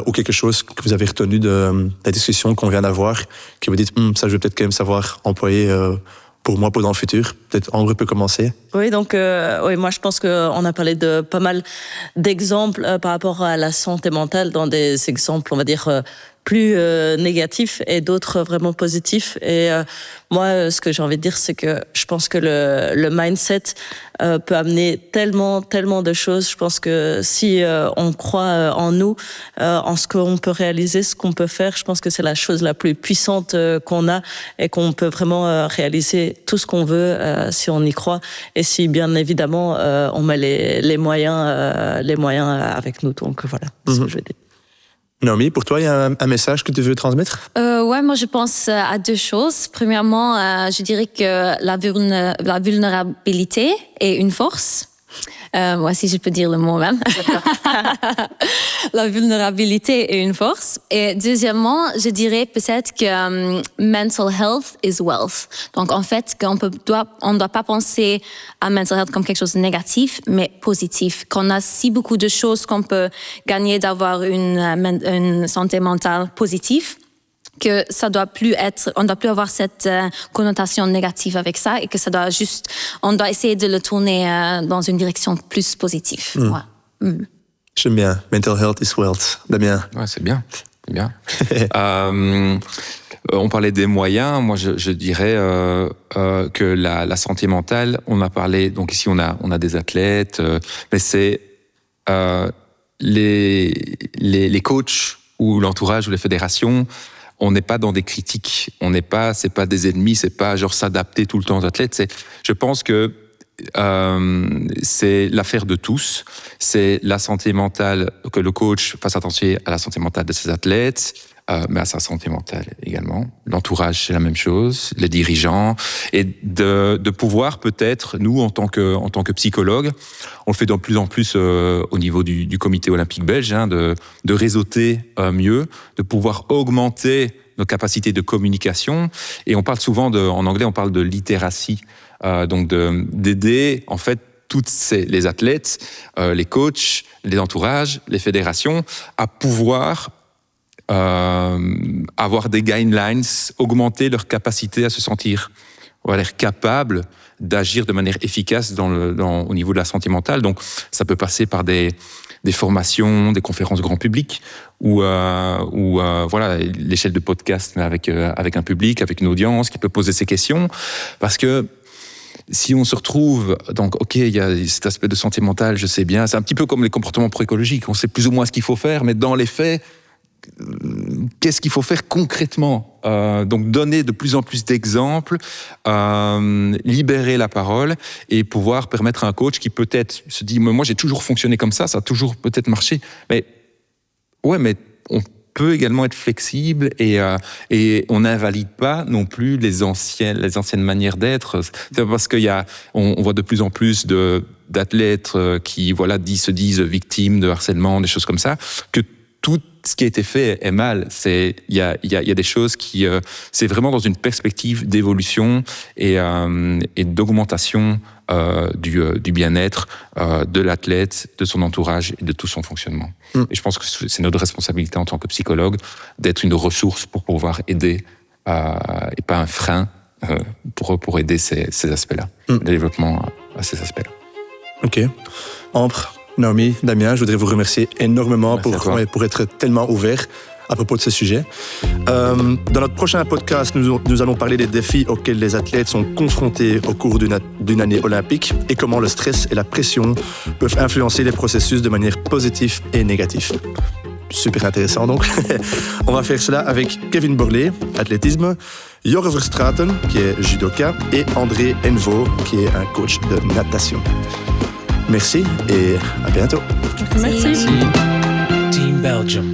ou quelque chose que vous avez retenu de la discussion qu'on vient d'avoir, que vous dites, ça je vais peut-être quand même savoir employer pour moi, pour dans le futur. Peut-être Ambre peut commencer. Oui, donc moi je pense qu'on a parlé de pas mal d'exemples par rapport à la santé mentale, dans des exemples, on va dire, plus négatifs et d'autres vraiment positifs. Et moi, ce que j'ai envie de dire, c'est que je pense que le mindset peut amener tellement de choses. Je pense que si on croit en nous, en ce qu'on peut réaliser, ce qu'on peut faire, je pense que c'est la chose la plus puissante qu'on a, et qu'on peut vraiment réaliser tout ce qu'on veut si on y croit, et si bien évidemment on met les moyens avec nous. Donc voilà, c'est ce que je veux dire. Naomi, pour toi, il y a un message que tu veux transmettre? Ouais, moi je pense à deux choses. Premièrement, je dirais que la vulnérabilité est une force. Moi, si je peux dire le mot même. La vulnérabilité est une force. Et deuxièmement, je dirais peut-être que mental health is wealth. Donc en fait, on ne doit pas penser à mental health comme quelque chose de négatif, mais positif. Qu'on a si beaucoup de choses qu'on peut gagner d'avoir une santé mentale positive, que ça doit plus être, on doit plus avoir cette connotation négative avec ça, et que on doit essayer de le tourner dans une direction plus positive. Ouais. J'aime bien. Mental health is wealth. Damien. Ouais, c'est bien. C'est bien. On parlait des moyens. Moi, je dirais que la santé mentale, on a parlé, donc ici on a des athlètes, mais c'est les coachs ou l'entourage ou les fédérations. On n'est pas dans des critiques, c'est pas des ennemis, c'est pas genre s'adapter tout le temps aux athlètes. Je pense que c'est l'affaire de tous. C'est la santé mentale, que le coach fasse attention à la santé mentale de ses athlètes, mais à sa santé mentale également. L'entourage, c'est la même chose, les dirigeants, et de pouvoir peut-être, nous en tant que psychologues, on le fait de plus en plus au niveau du comité olympique belge, de réseauter mieux, de pouvoir augmenter nos capacités de communication. Et on parle souvent en anglais, on parle de littératie, donc d'aider en fait toutes les athlètes, les coachs, les entourages, les fédérations à pouvoir avoir des guidelines, augmenter leur capacité à se sentir capables d'agir de manière efficace au niveau de la santé mentale. Donc ça peut passer par des formations, des conférences grand public, ou l'échelle de podcast, mais avec un public, avec une audience qui peut poser ces questions. Parce que si on se retrouve, donc ok, il y a cet aspect de santé mentale, je sais bien, c'est un petit peu comme les comportements proécologiques, on sait plus ou moins ce qu'il faut faire, mais dans les faits, qu'est-ce qu'il faut faire concrètement? Donc donner de plus en plus d'exemples, libérer la parole, et pouvoir permettre à un coach qui peut-être se dit, moi j'ai toujours fonctionné comme ça a toujours peut-être marché, mais on peut également être flexible, et on n'invalide pas non plus les anciennes manières d'être. C'est parce on voit de plus en plus d'athlètes qui se disent victimes de harcèlement, des choses comme ça, que tout ce qui a été fait est mal. Il y a des choses qui... c'est vraiment dans une perspective d'évolution et d'augmentation du bien-être de l'athlète, de son entourage et de tout son fonctionnement. Et je pense que c'est notre responsabilité en tant que psychologue d'être une ressource pour pouvoir aider, et pas un frein pour aider ces aspects-là, le développement à ces aspects-là. Ok. Ambre, Naomi, Damien, je voudrais vous remercier énormément pour être tellement ouvert à propos de ce sujet. Dans notre prochain podcast, nous allons parler des défis auxquels les athlètes sont confrontés au cours d'une année olympique et comment le stress et la pression peuvent influencer les processus de manière positive et négative. Super intéressant donc. On va faire cela avec Kevin Borlée, athlétisme, Jorre Verstraeten, qui est judoka, et André Envo, qui est un coach de natation. Merci et à bientôt. Merci. Team Belgium.